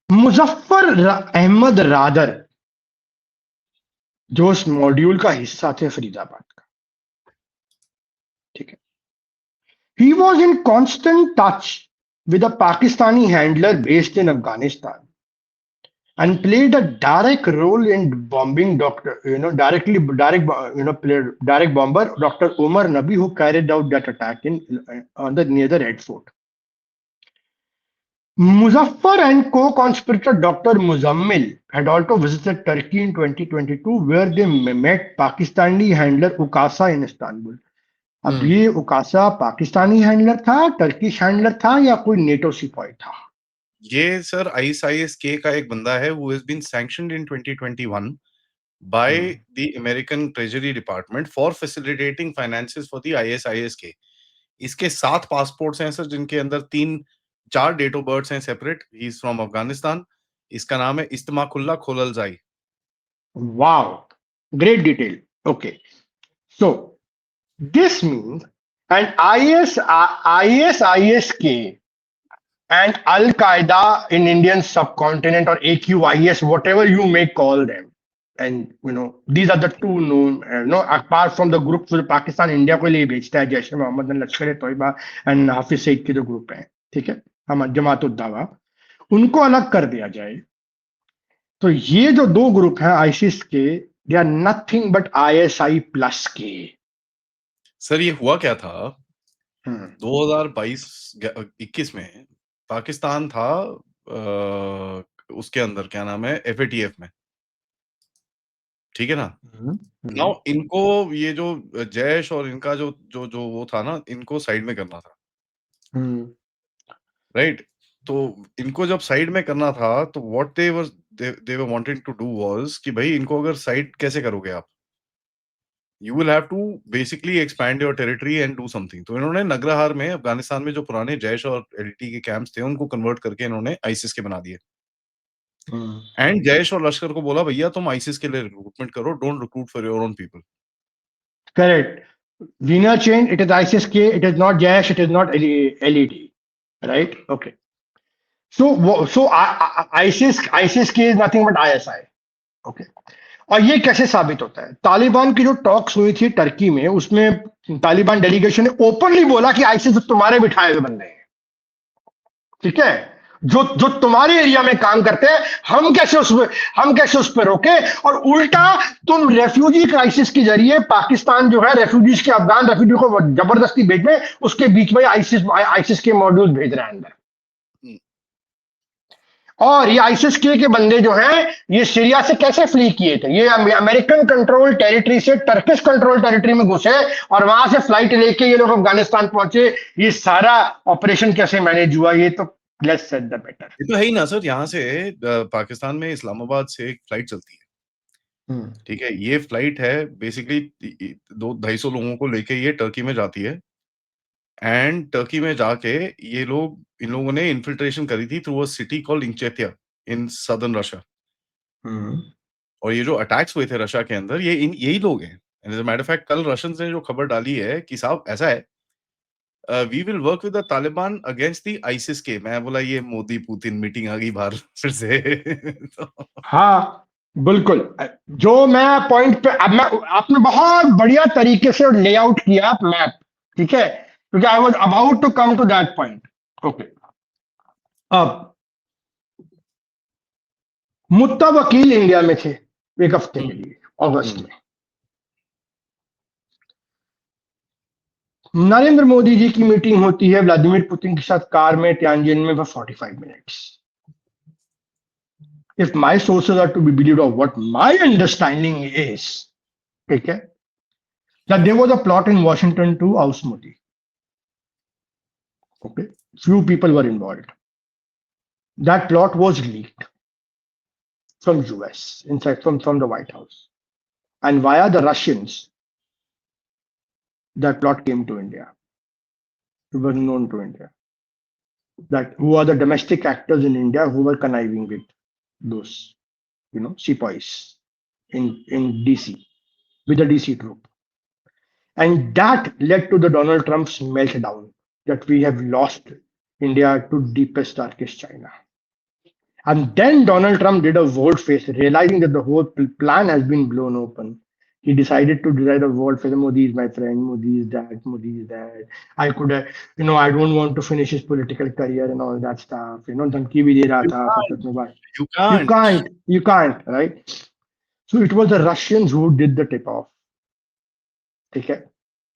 मुजफ्फर अहमद रादर, जो इस मॉड्यूल का हिस्सा थे फरीदाबाद का, ठीक है, he was in constant touch with a Pakistani handler based in Afghanistan and played a direct role in bombing direct bomber Dr. Omar Nabi, who carried out that attack near the Red Fort. Muzaffar and co-conspirator Dr. Muzammil had also visited Turkey in 2022, where they met Pakistani handler Ukasa in Istanbul. अब ये उकासा Pakistani handler था, Turkish handler था या कोई NATO सिपाही था? ये sir ISIS-K का एक बंदा है who has been sanctioned in 2021 by the American Treasury Department for facilitating finances for the ISIS-K. इसके 7 पासपोर्ट्स हैं सर, जिनके अंदर 4 डेट ऑफ बर्थ हैं separate. He is from Afghanistan. इसका नाम है इस्तेमाकुल्ला खोललजाई. Wow, great detail. Okay, so this means an ISISK and Al Qaeda in Indian subcontinent or AQIS, whatever you may call them, and these are the two known. Apart from the group जो Pakistan India को लिए भेजता है, जैश ए मोहम्मद, लश्कर Taiba and Hafiz Saeed के जो group हैं, ठीक है, हम जमात उद दावा, उनको अलग कर दिया जाए. तो ये जो दो ग्रुप हैं ISIS K, they are nothing but ISI plus K. Sir ये हुआ क्या था, 2022-21 में पाकिस्तान था उसके अंदर, क्या नाम है, FATF में, ठीक है ना. नाउ इनको ये जो जैश और इनका जो जो जो वो था ना, इनको साइड में करना था, राइट. तो इनको जब साइड में करना था, तो what they were wanting to do was कि भाई इनको अगर साइड कैसे करोगे आप, you will have to basically expand your territory and do something. तो इन्होंने नगरहार में, अफगानिस्तान में जो पुराने जैश और LT के कैंप्स थे, उनको कन्वर्ट करके इन्होंने आईसिस के बना दिए. एंड जैश और लश्कर को बोला, भैया तुम आईसिस के लिए रिक्रूटमेंट करो, don't recruit for your own people. Correct. Linear chain, it is ISIS-K, it is not Jaish, it is not LED. Right? Okay. So ISIS-K is nothing but ISI. Okay. और ये कैसे साबित होता है? तालिबान की जो टॉक्स हुई थी टर्की में, उसमें तालिबान डेलीगेशन ने ओपनली बोला कि आईसिस तुम्हारे बिठाए हुए बंदे हैं, ठीक है, जो जो तुम्हारे एरिया में काम करते हैं, हम कैसे उस पर रोके. और उल्टा तुम रेफ्यूजी क्राइसिस के जरिए पाकिस्तान जो है रेफ्यूजीज के, अफगान रेफ्यूजी को जबरदस्ती भेजने, उसके बीच में आईसिस के मॉड्यूल भेज रहे हैं अंदर. और ये ISIS-K के बंदे जो हैं, ये सीरिया से कैसे फ्ली किए थे? ये अमेरिकन कंट्रोल टेरिटरी से टर्किश कंट्रोल टेरिटरी में घुसे और वहां से फ्लाइट लेके ये लोग अफगानिस्तान पहुंचे. ये सारा ऑपरेशन कैसे मैनेज हुआ, ये तो लेट्स सेट द बेटर. ये तो है ही ना सर. यहाँ से पाकिस्तान में इस्लामाबाद से एक फ्लाइट चलती है, ठीक है. ये फ्लाइट है बेसिकली 200-250 लोगों को लेके ये टर्की में जाती है. एंड टर्की में जाके इन लोगों ने इन्फिल्ट्रेशन करी थी through a city called Ingushetia in southern Russia. और ये जो अटैक्स हुए थे रशिया के अंदर, यही लोग हैं. And as a matter of fact, कल रशियंस ने जो खबर डाली है कि साहब ऐसा है, we will work with the Taliban against the ISIS K. मैं बोला ये मोदी पुतिन मीटिंग आ गई बाहर फिर से. तो हाँ, बिल्कुल. जो मैं पॉइंट पे, अब मैं, आपने बहुत बढ़िया तरीके से लेआउट किया मैप, ठीक है, क्योंकि I was about to come to that point. Okay. अब मुत्ता वकील इंडिया में थे एक हफ्ते के लिए अगस्त में. नरेंद्र मोदी जी की मीटिंग होती है व्लादिमीर पुतिन के साथ कार में तियानजिन में for 45 minutes. If my sources are to be believed, or what my understanding is, ठीक है, that there was a plot in Washington to oust Modi. Okay, few people were involved. That plot was leaked from US, inside from the White House, and via the Russians, that plot came to India. It was known to India that who are the domestic actors in India who were conniving with those, sepoys in DC, with the DC troop. And that led to the Donald Trump's meltdown, that we have lost India to deepest, darkest China. And then Donald Trump did a volte face, realizing that the whole plan has been blown open. He decided to decide a volte face. Modi is my friend. Modi is that. Modi is that. I could, I don't want to finish his political career and all that stuff. धमकी भी दे रहा था. You can't, right? So it was the Russians who did the tip off. Okay.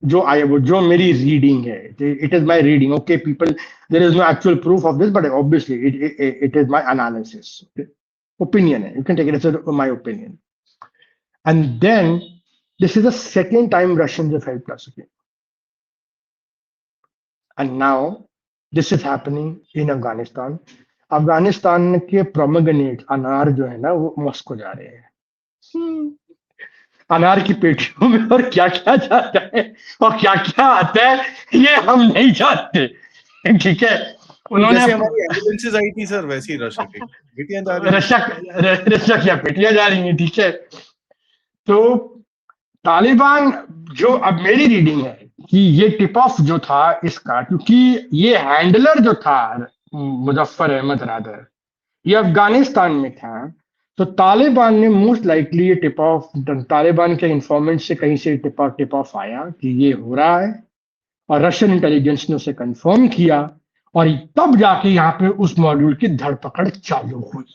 जो मेरी reading है, it is my reading. Okay people, there is no actual proof of this, but obviously it is my analysis. Opinion है, you can take it as my opinion. And then this is the second time Russians have helped us again. And now this is happening in Afghanistan. Afghanistan के प्रोमेग्रेनेट अनार जो है ना वो Moscow जा रहे हैं. अनार की पेटियों में और क्या क्या जाता है और क्या क्या आता है ये हम नहीं जानते. ठीक है, उन्होंने जैसे हमारी एम्बुलेंसेस आई थी सर, वैसी रशिया की पेटियां जा रही हैं. रशिया क्या पेटियां जा रही हैं. ठीक है, तो तालिबान जो, अब मेरी रीडिंग है कि ये टिप ऑफ जो था इसका, क्योंकि ये हैंडलर जो था मुजफ्फर अहमद रादर, ये अफगानिस्तान में था, तो तालिबान ने मोस्ट लाइकली ये टिप ऑफ, तालिबान के इन्फॉर्मेंट से कहीं से टिप ऑफ आया कि ये हो रहा है, और रशियन इंटेलिजेंस ने उसे कंफर्म किया, और तब जाके यहाँ पे उस मॉड्यूल की धरपकड़ चालू हुई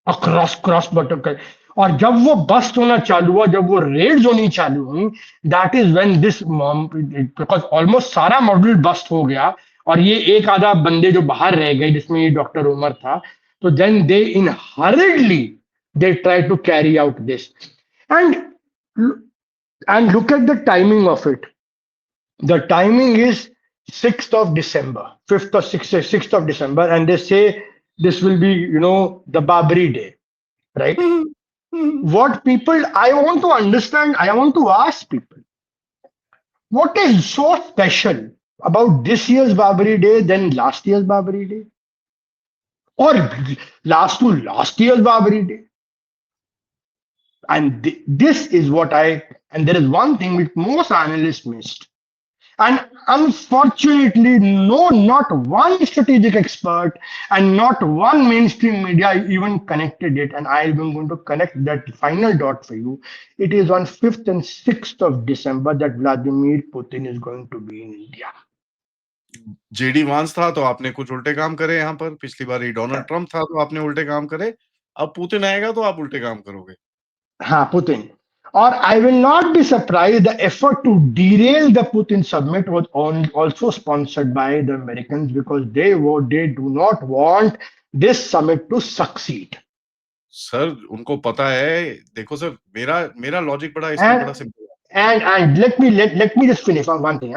अक्रॉस क्रॉस बॉर्डर. और जब वो बस्ट होना चालू हुआ, जब वो रेड्स होनी चालू हुई, that is when this, because almost सारा मॉड्यूल बस्ट हो गया और ये एक आधा बंदे जो बाहर रह गए जिसमें ये डॉक्टर उमर था, तो then they in hurriedly they try to carry out this. And look at the timing of it. The timing is 6th of December, 5th or 6th of December, and they say this will be, the Babri Day, right? What people, I want to understand, I want to ask people, what is so special about this year's Babri Day than last year's Babri Day? Or last year's Babri Day? And this is what and there is one thing which most analysts missed. And unfortunately, not one strategic expert and not one mainstream media even connected it. And I'm going to connect that final dot for you. It is on 5th and 6th of December that Vladimir Putin is going to be in India. JD वांस था तो आपने कुछ उल्टे काम करे यहाँ पर, पिछली बार डोनाल्ड ट्रंप था तो आपने उल्टे काम करे, अब पुतिन आएगा तो आप उल्टे काम करोगे. हाँ, Putin. Or I will not be surprised the effort to derail the Putin summit was also sponsored by the Americans, because they do not want this summit to succeed. Sir उनको पता है. देखो सर, मेरा logic बड़ा इसमें बड़ा simple है. And let me just finish on one thing.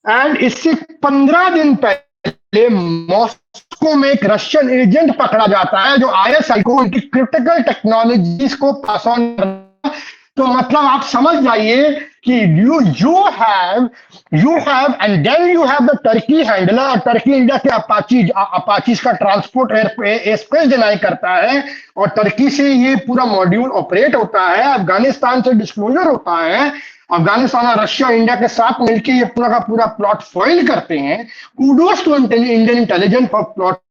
And इससे 15 दिन पहले मॉस्को में एक रशियन एजेंट पकड़ा जाता है जो ISI को उनकी क्रिटिकल टेक्नोलॉजीज को पास ऑन. तो मतलब आप समझ जाइए कि you have and then you have the Turkey handler, और टर्की इंडिया के अपाचीज का ट्रांसपोर्ट एयर स्पेस डिनाई करता है, और टर्की से ये पूरा मॉड्यूल ऑपरेट होता है, अफगानिस्तान से डिस्क्लोजर होता है, अफगानिस्तान और रशिया इंडिया के साथ मिलकर ये पूरा का पूरा प्लॉट फॉइल करते हैं. Kudos to Indian intelligence for plot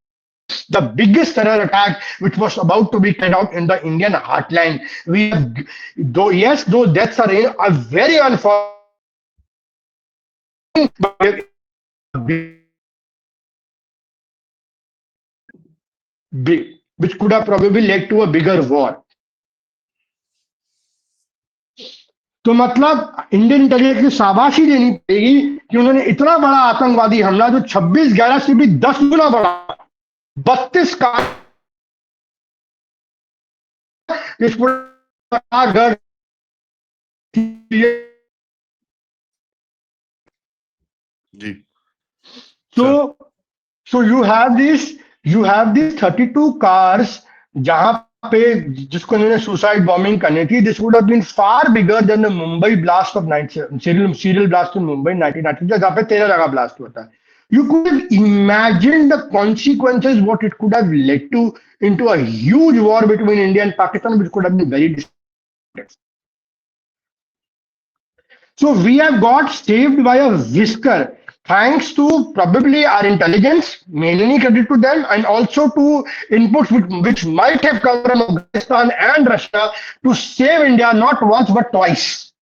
the biggest terror attack which was about to be carried out in the Indian heartland. Those deaths are very unfortunate, which could have probably led to a bigger war. तो मतलब Indian intelligence की शाबाशी देनी पड़ेगी कि उन्होंने इतना बड़ा आतंकवादी हमला, जो 26/11 से भी 10 गुना बड़ा, 32 का जी. So you have these 32 cars जहां पे जिसको इन्होंने सुसाइड बॉम्बिंग करनी थी. This would have been far bigger than the Mumbai blast of serial blast in Mumbai 1990, जहां पे 13 जगह ब्लास्ट हुआ था. You could imagine the consequences, what it could have led to, into a huge war between India and Pakistan, which could have been very destructive. So we have got saved by a whisker, thanks to probably our intelligence, mainly credit to them, and also to inputs which might have come from Afghanistan and Russia to save India not once but twice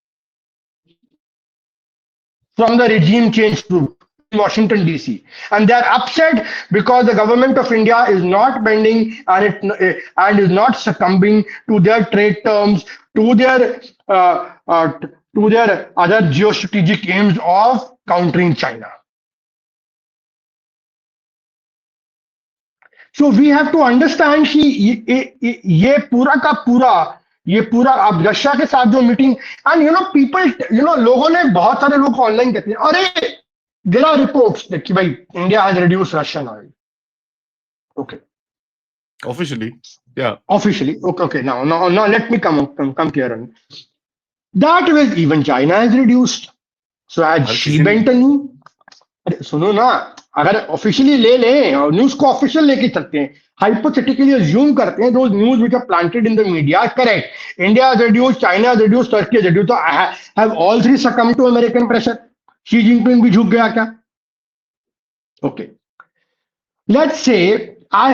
from the regime change group. Washington DC, and they are upset because the government of India is not bending and is not succumbing to their trade terms, to their to their other geostrategic aims of countering China. So we have to understand कि ये पूरा का पूरा ये पूरा अब Russia के साथ जो मीटिंग एंड पीपल लोगों ने बहुत सारे लोग ऑनलाइन कहते हैं अरे देयर आर रिपोर्ट्स कि भाई India has reduce Russian oil okay Officially, yeah. Officially, okay. Now, let me come clear on it. That was even China has reduced. So had her she किसी ने bent a knee? अरे सुनो ना, अगर officially ले लें और news को ऑफिशियल लेके चलते हैं, हाइपोथेटिकली अज्यूम करते हैं those news which are planted in the media are correct. India has reduced, China has reduced, Turkey has reduced. So have all three succumbed to American pressure? Xi Jinping भी झुक गया क्या? Okay. Let's say I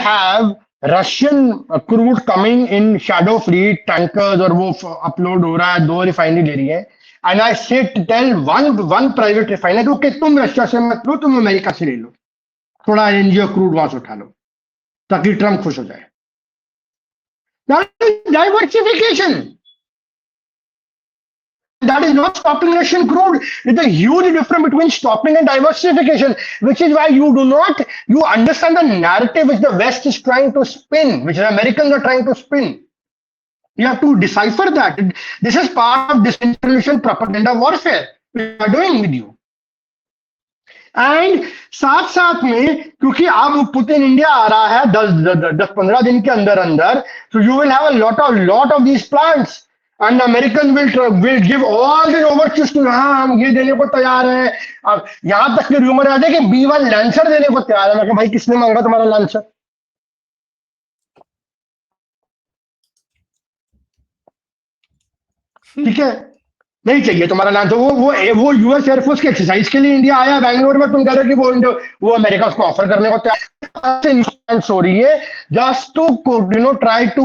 have Russian crude coming in shadow fleet tankers और वो upload हो रहा है 2 refinery ले रही है and I say tell one private refiner okay तुम रशिया से मत लो तुम अमेरिका से ले लो थोड़ा एलएनजी और क्रूड वहां से उठा लो ताकि ट्रम्प खुश हो जाए that is diversification. That is not stopping Russian crude. There's a huge difference between stopping and diversification, which is why you understand the narrative which the West is trying to spin, which the Americans are trying to spin. You have to decipher that. This is part of disinformation propaganda warfare we are doing with you. And साथ साथ में क्योंकि अब Putin India आ रहा है 10-15 दिन के अंदर अंदर so you will have a lot of these plants and Americans will give all the overtures to हाँ हम ये देने को तैयार हैं अब यहां तक के रूमर आ जाए कि B1 लैंसर देने को तैयार है मैं भाई किसने मांगा तुम्हारा लैंसर ठीक है नहीं चाहिए तुम्हारा लैंसर वो यूएस एयरफोर्स की एक्सरसाइज के लिए इंडिया आया बैंगलोर में तुम कह रहे हो कि वो अमेरिका उसको ऑफर करने को तैयार हो रही है just to try to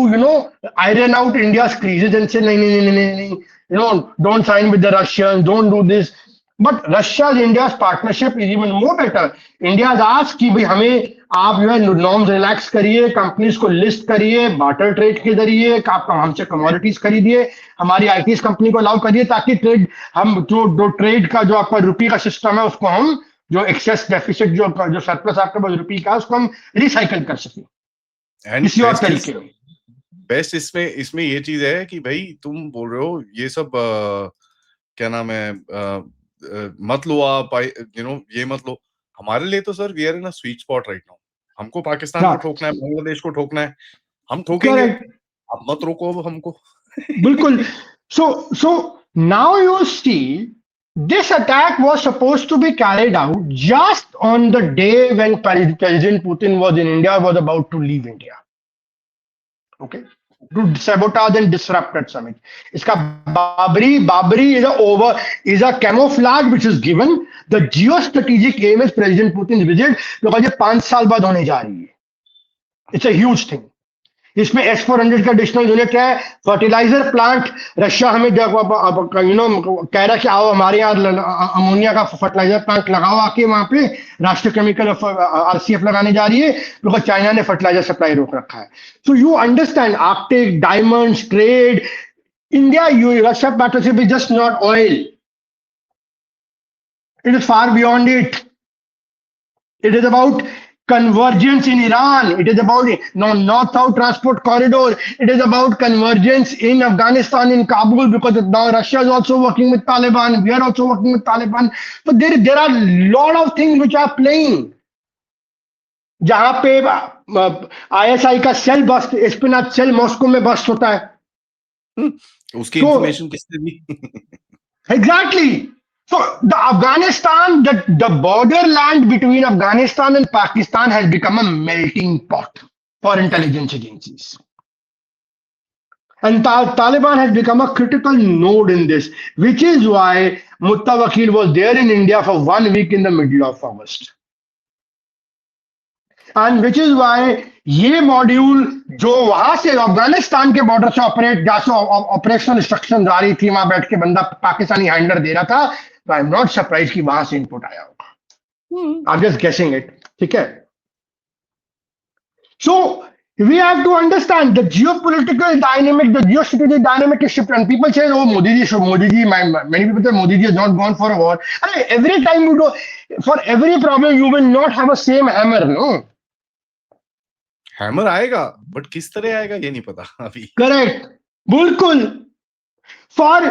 iron out India creases and say नहीं don't sign with the Russians don't do this but Russia India partnership is even more better India ask कि भाई हमें आप नॉर्म्स रिलैक्स करिए कंपनीज को list करिए barter trade के जरिए आप हमसे कमोडिटीज खरीदिए हमारी आईटी कंपनी को अलाउ करिए ताकि ट्रेड हम जो ट्रेड का जो आपका रुपये का सिस्टम है उसको हम जो एक्सेस डेफिसिट जो सरप्लस आपके पास रुपये का उसको हम रिसाइकल कर सकें किसी और तरीके में बेस्ट इसमें ये चीज है कि भाई तुम बोल रहे हो ये सब क्या नाम है मत लो आप ये मत लो हमारे लिए तो sir we are in a sweet spot right now हमको पाकिस्तान को ठोकना है बांग्लादेश को ठोकना है हम ठोकेंगे आप मत रोको हमको बिल्कुल so now you see this attack was supposed to be carried out just on the day when President Putin was in India was about to leave India okay to sabotage and disrupt that summit. Iska Babri is a camouflage which is given. The geostrategic aim is President Putin's visit because ये 5 साल बाद होने जा रही है. It's a huge thing. इसमें S-400 का additional unit है फर्टिलाइजर प्लांट रशिया हमें कह रहा है कि आओ हमारे यहाँ अमोनिया का फर्टिलाइजर प्लांट लगाओ आके वहां पे राष्ट्रीय केमिकल आरसीएफ लगाने जा रही है बिकॉज चाइना ने फर्टिलाइजर सप्लाई रोक रखा है so you understand Arctic diamonds trade India Russia partnership is just not oil it is far beyond it is about convergence in Iran. It is about north-south transport corridor. It is about convergence in Afghanistan, in Kabul, because now Russia is also working with Taliban. We are also working with Taliban. But there are a lot of things which are playing. जहां पे ISI का cell bast एस्पिनाच cell Moscow में bast होता है उसकी information किसने दी exactly So the Afghanistan, the borderland between Afghanistan and Pakistan has become a melting pot for intelligence agencies. And Taliban has become a critical node in this, which is why Muttawakil was there in India for 1 week in the middle of August. And which is why ये module जो वहां से अफगानिस्तान के border से operational instruction आ रही थी वहां बैठ के बंदा पाकिस्तानी हैंडलर दे रहा था तो आई एम नॉट सरप्राइज कि वहां से इनपुट आया होगा I am just guessing it ठीक है सो We have to understand the geopolitical dynamic, the geostrategic dynamic is shifted. And people say, "Oh, Modi ji." Many people say Modi ji has not gone for a war. And every time you do, for every problem, you will not have a same hammer, no? Hammer आएगा, but किस तरह आएगा ये नहीं पता अभी। Correct. बिल्कुल. For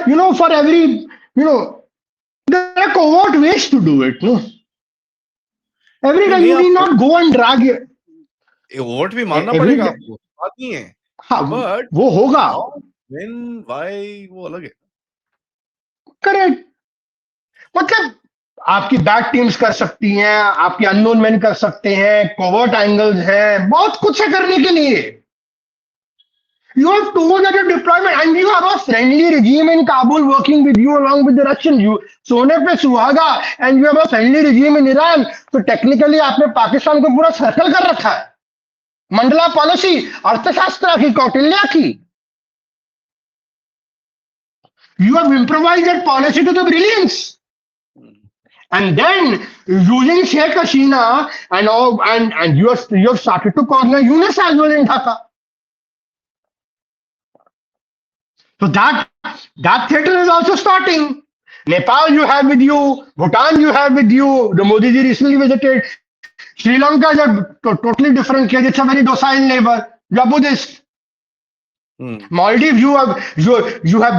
every, there are covert ways to do it, no? Every time you need not go and drag it. Vote भी मानना Every पड़ेगा day. आपको, बात नहीं है। हाँ, बट वो होगा। हाउ, व्हेन, व्हाई, वो अलग है। करेक्ट। मतलब आपकी बैक टीम्स कर सकती हैं, आपकी अननोन मैन कर सकते हैं, कोवर्ट एंगल्स हैं, बहुत कुछ है करने के लिए। You have told that your deployment and you have a friendly regime in Kabul working with you along with the Russians. You सोने पे सुहागा and you have a friendly regime in Iran. तो टेक्निकली आपने पाकिस्तान को पूरा circle कर रखा है। मंडला पॉलिसी, अर्थशास्त्र की, कौटिल्य की। You have improvised that policy to the brilliance. And then using Sheikh Hasina and you have started to corner Yunus as well in Dhaka. So that theater is also starting. Nepal you have with you, Bhutan you have with you. The Modi ji recently visited. Sri Lanka is a totally different case. It's a very docile neighbor. You are Buddhist. Maldives, you have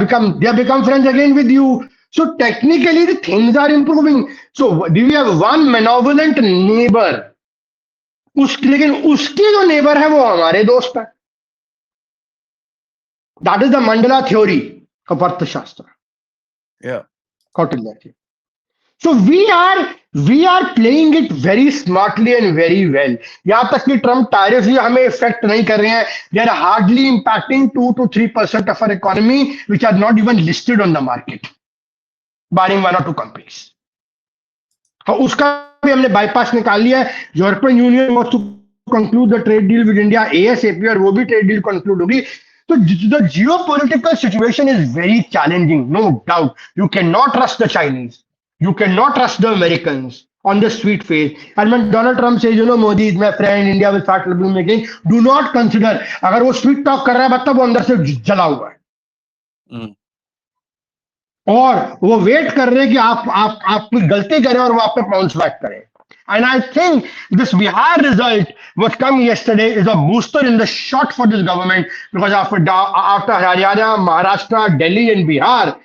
become friends again with you. So technically the things are improving. So we have one malevolent neighbor. लेकिन उसकी जो neighbour है वो हमारे दोस्त है. That is the Mandala theory of Arthashastra. Yeah. Kautilya. So we are playing it very smartly and very well. यहाँ तक कि ट्रम्प टैरिफ भी हमें इफेक्ट नहीं कर रहे हैं. They are hardly impacting 2 to 3% of our economy, which are not even listed on the market, barring 1 or 2 companies. और उसका भी हमने बाईपास निकाल लिया है. European Union wants to conclude the trade deal with India ASAP और वो भी ट्रेड डील कंक्लूड होगी. So the geopolitical situation is very challenging, no doubt. You cannot trust the Chinese. You cannot trust the Americans on the sweet face. And when Donald Trump says, Modi is my friend, India will start troublemaking, do not consider. अगर वो sweet talk कर रहा है मतलब वो अंदर से जला हुआ है. और वो वेट कर रहे हैं कि आप कोई गलती करें और वो आप पे बाउंस बैक करें. And I think this Bihar result, what come yesterday, is a booster in the shot for this government, because after Haryana, Maharashtra, Delhi, and Bihar,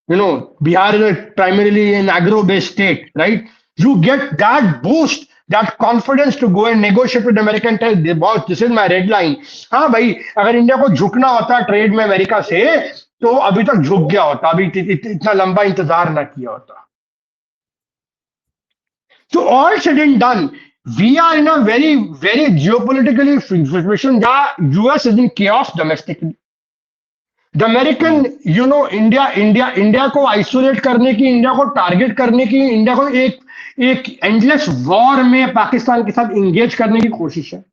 Bihar is primarily an agro-based state, right? You get that boost, that confidence to go and negotiate with American. Tell boss, this is my red line. हाँ भाई, अगर India को झुकना होता trade में America से, तो अभी तक झुक गया होता, अभी इतना लंबा इंतजार ना किया होता. So all said and done, we are in a very, very geopolitically situation that US is in chaos domestically. The American, India को isolate करने की, इंडिया को टारगेट करने की, इंडिया को एक एंडलेस वॉर में पाकिस्तान के साथ इंगेज करने की कोशिश है.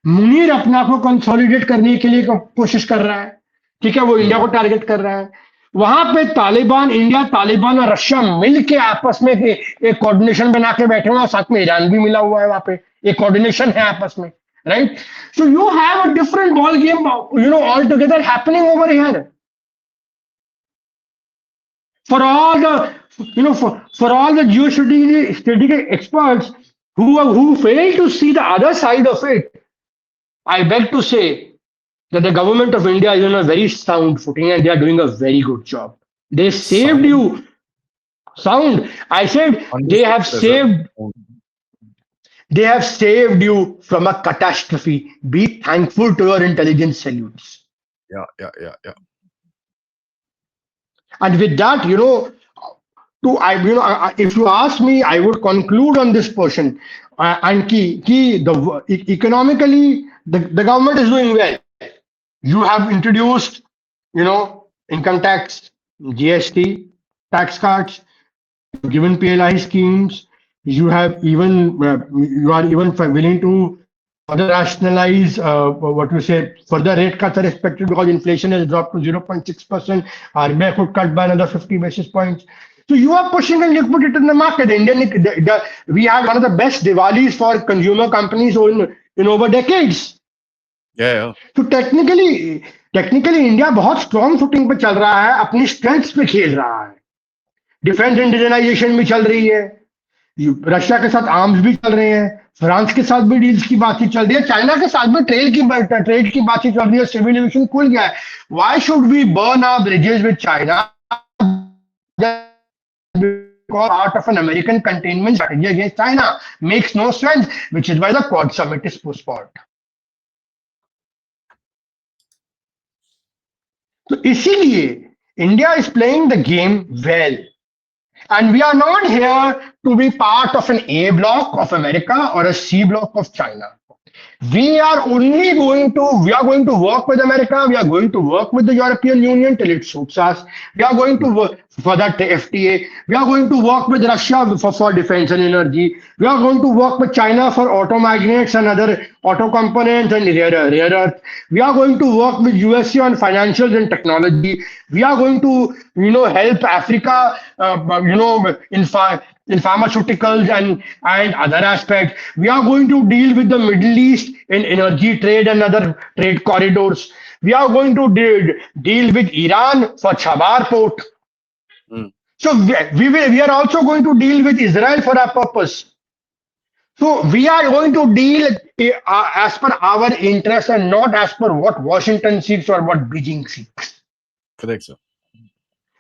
मुनीर अपने आप को कंसोलिडेट करने के लिए कोशिश कर रहा है. ठीक है, वो इंडिया को टारगेट कर रहा है. वहां पे तालिबान और रशिया मिल के आपस में एक कोऑर्डिनेशन बना के बैठे हुए हैं, और साथ में ईरान भी मिला हुआ है. वहां पे एक कोऑर्डिनेशन है आपस में, right? So you have a different ball game, all together happening over here. For all the geostrategic experts who fail to see the other side of it, I beg to say that the government of India is on a very sound footing and they are doing a very good job. They saved you. Sound. I said they have saved you from a catastrophe. Be thankful to your intelligence salutes. Yeah. And with that, if you ask me, I would conclude on this portion. And economically, the government is doing well. You have introduced, income tax, GST, tax cuts, given PLI schemes. You are even willing to further rationalize further rate cuts are expected because inflation has dropped to 0.6%. RBI could cut by another 50 basis points. So you are pushing and liquidity in the market. We had one of the best Diwalis for consumer companies in over decades. Yeah. तो technically India बहुत strong footing पे चल रहा है, अपनी strengths पे खेल रहा है, डिफेंस इंडियनाइजेशन भी चल रही है, रशिया के साथ आर्म्स भी चल रहे हैं, फ्रांस के साथ भी डील्स की बातचीत चल रही है, चाइना के साथ भी ट्रेड की बातचीत चल रही है, सिविल एविएशन खुल गया है. Why should we burn our bridges with China part of an American containment strategy against China? Makes no sense, which is why the Quad Summit is postponed. तो इसीलिए India is playing the game well, and we are not here to be part of an A block of America or a C block of China. We are going to work with America. We are going to work with the European Union till it suits us. We are going to work for that FTA. We are going to work with Russia for defense and energy. We are going to work with China for auto magnets and other auto components and rare earth. We are going to work with USA on financials and technology. We are going to, help Africa, in pharmaceuticals and other aspects. We are going to deal with the Middle East in energy trade and other trade corridors. We are going to deal with Iran for Chabar port. So we are also going to deal with Israel for our purpose. So we are going to deal as per our interest and not as per what Washington seeks or what Beijing seeks. Correct, sir.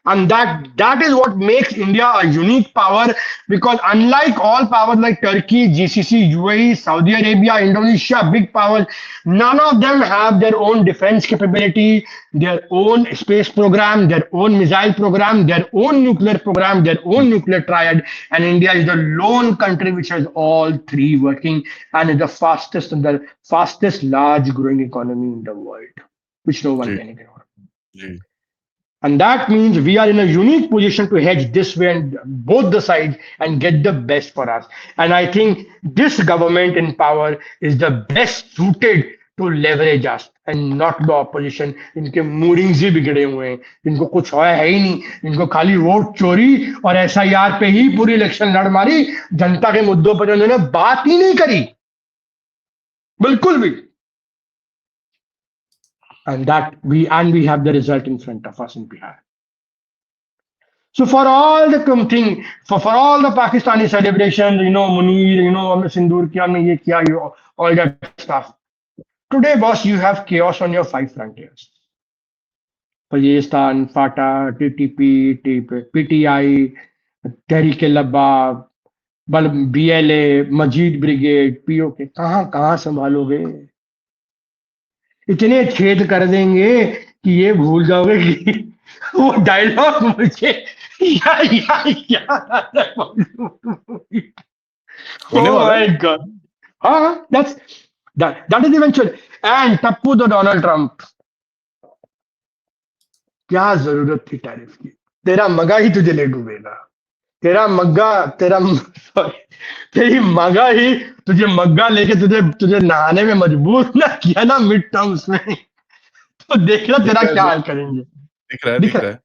And that is what makes India a unique power, because unlike all powers like Turkey, GCC, UAE, Saudi Arabia, Indonesia, big powers, none of them have their own defense capability, their own space program, their own missile program, their own nuclear program, their own nuclear triad. And India is the lone country which has all three working and is the fastest large growing economy in the world, which no one can ignore. And that means we are in a unique position to hedge this way and both the sides and get the best for us. And I think this government in power is the best suited to leverage us and not the opposition. इनके मूडिंग्स ही बिगड़े हुए हैं, इनको कुछ है ही नहीं, इनको खाली वोट चोरी और SIR पे ही पूरी इलेक्शन लड़ मारी, जनता के मुद्दों पर उन्होंने बात ही नहीं करी बिल्कुल भी. And we have the result in front of us in Bihar. So for all the thing, for all the Pakistani celebrations, Munir, हमने सिंदूर किया, हमने ये किया, all that stuff. Today, boss, you have chaos on your 5 frontiers. Pakistan, FATA, TTP, PTI, Tehreek-e-Labab, BLA, Majid Brigade, POK. कहाँ संभालोगे? इतने छेद कर देंगे कि ये भूल जाओगे कि वो डायलॉग मुझे Oh my God. That is eventual. And Tappu तो डोनाल्ड ट्रंप, क्या जरूरत थी टैरिफ की? तेरा मगा ही तुझे ले डूबेगा. तेरी मगा ही तुझे मग्गा लेके तुझे नहाने में मजबूर ना किया ना मिड टर्म्स में. तो देखना तेरा क्या हाल करेंगे. दिख रहा है.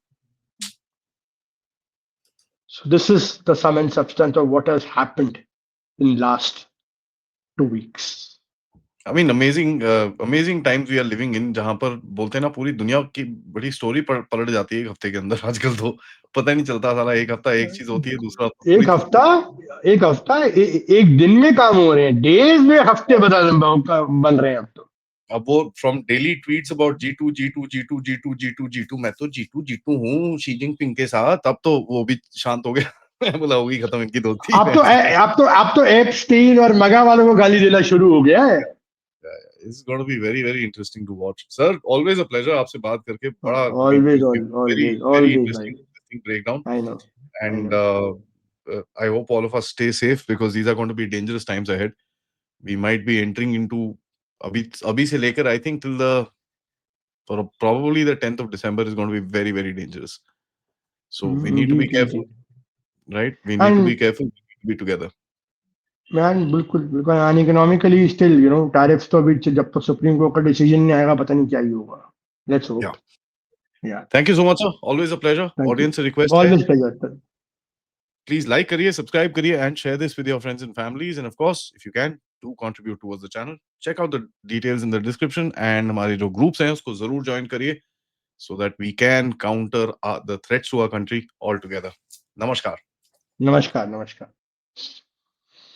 So this is the sum and substance of what has happened in last 2 weeks. I mean, amazing times we are living in, जहां पर बोलते हैं ना पूरी दुनिया की बड़ी स्टोरी पलट जाती है एक हफ्ते के अंदर. आजकल तो पता ही नहीं चलता, साला एक हफ्ता एक चीज होती है, दूसरा एक हफ्ता एक दिन में काम हो रहे हैं, डेज में हफ्ते बन रहे हैं अब तो. अब वो from daily tweets about G2 मैं तो G2 हूँ शी जिनपिंग के साथ. अब तो वो भी शांत हो गया. बोला होगी खत्म इनकी दोस्ती. अब तो एप्स्टीन और मगा वालों को गाली देना शुरू हो गया है. It's going to be very, very interesting to watch. Sir, always a pleasure आपसे बात करके. बड़ा always very interesting breakdown. I know. And I hope all of us stay safe, because these are going to be dangerous times ahead. We might be entering into अभी से लेकर, I think till probably the 10th of December is going to be very, very dangerous. So we need to be careful, right? We need to be careful. We need to be together. Man बिल्कुल and economically still tariffs तो अभी जब तक supreme court का decision नहीं आएगा पता नहीं क्या ही होगा. Let's hope. Yeah. Thank you so much, sir. Always a pleasure. Audience request. Always pleasure. Please like करिए, subscribe करिए and share this with your friends and families. And of course, if you can, to contribute towards the channel. Check out the details in the description and हमारे जो groups हैं उसको जरूर join करिए so that we can counter the threats to our country all together. Namaskar. नमस्कार, नमस्कार।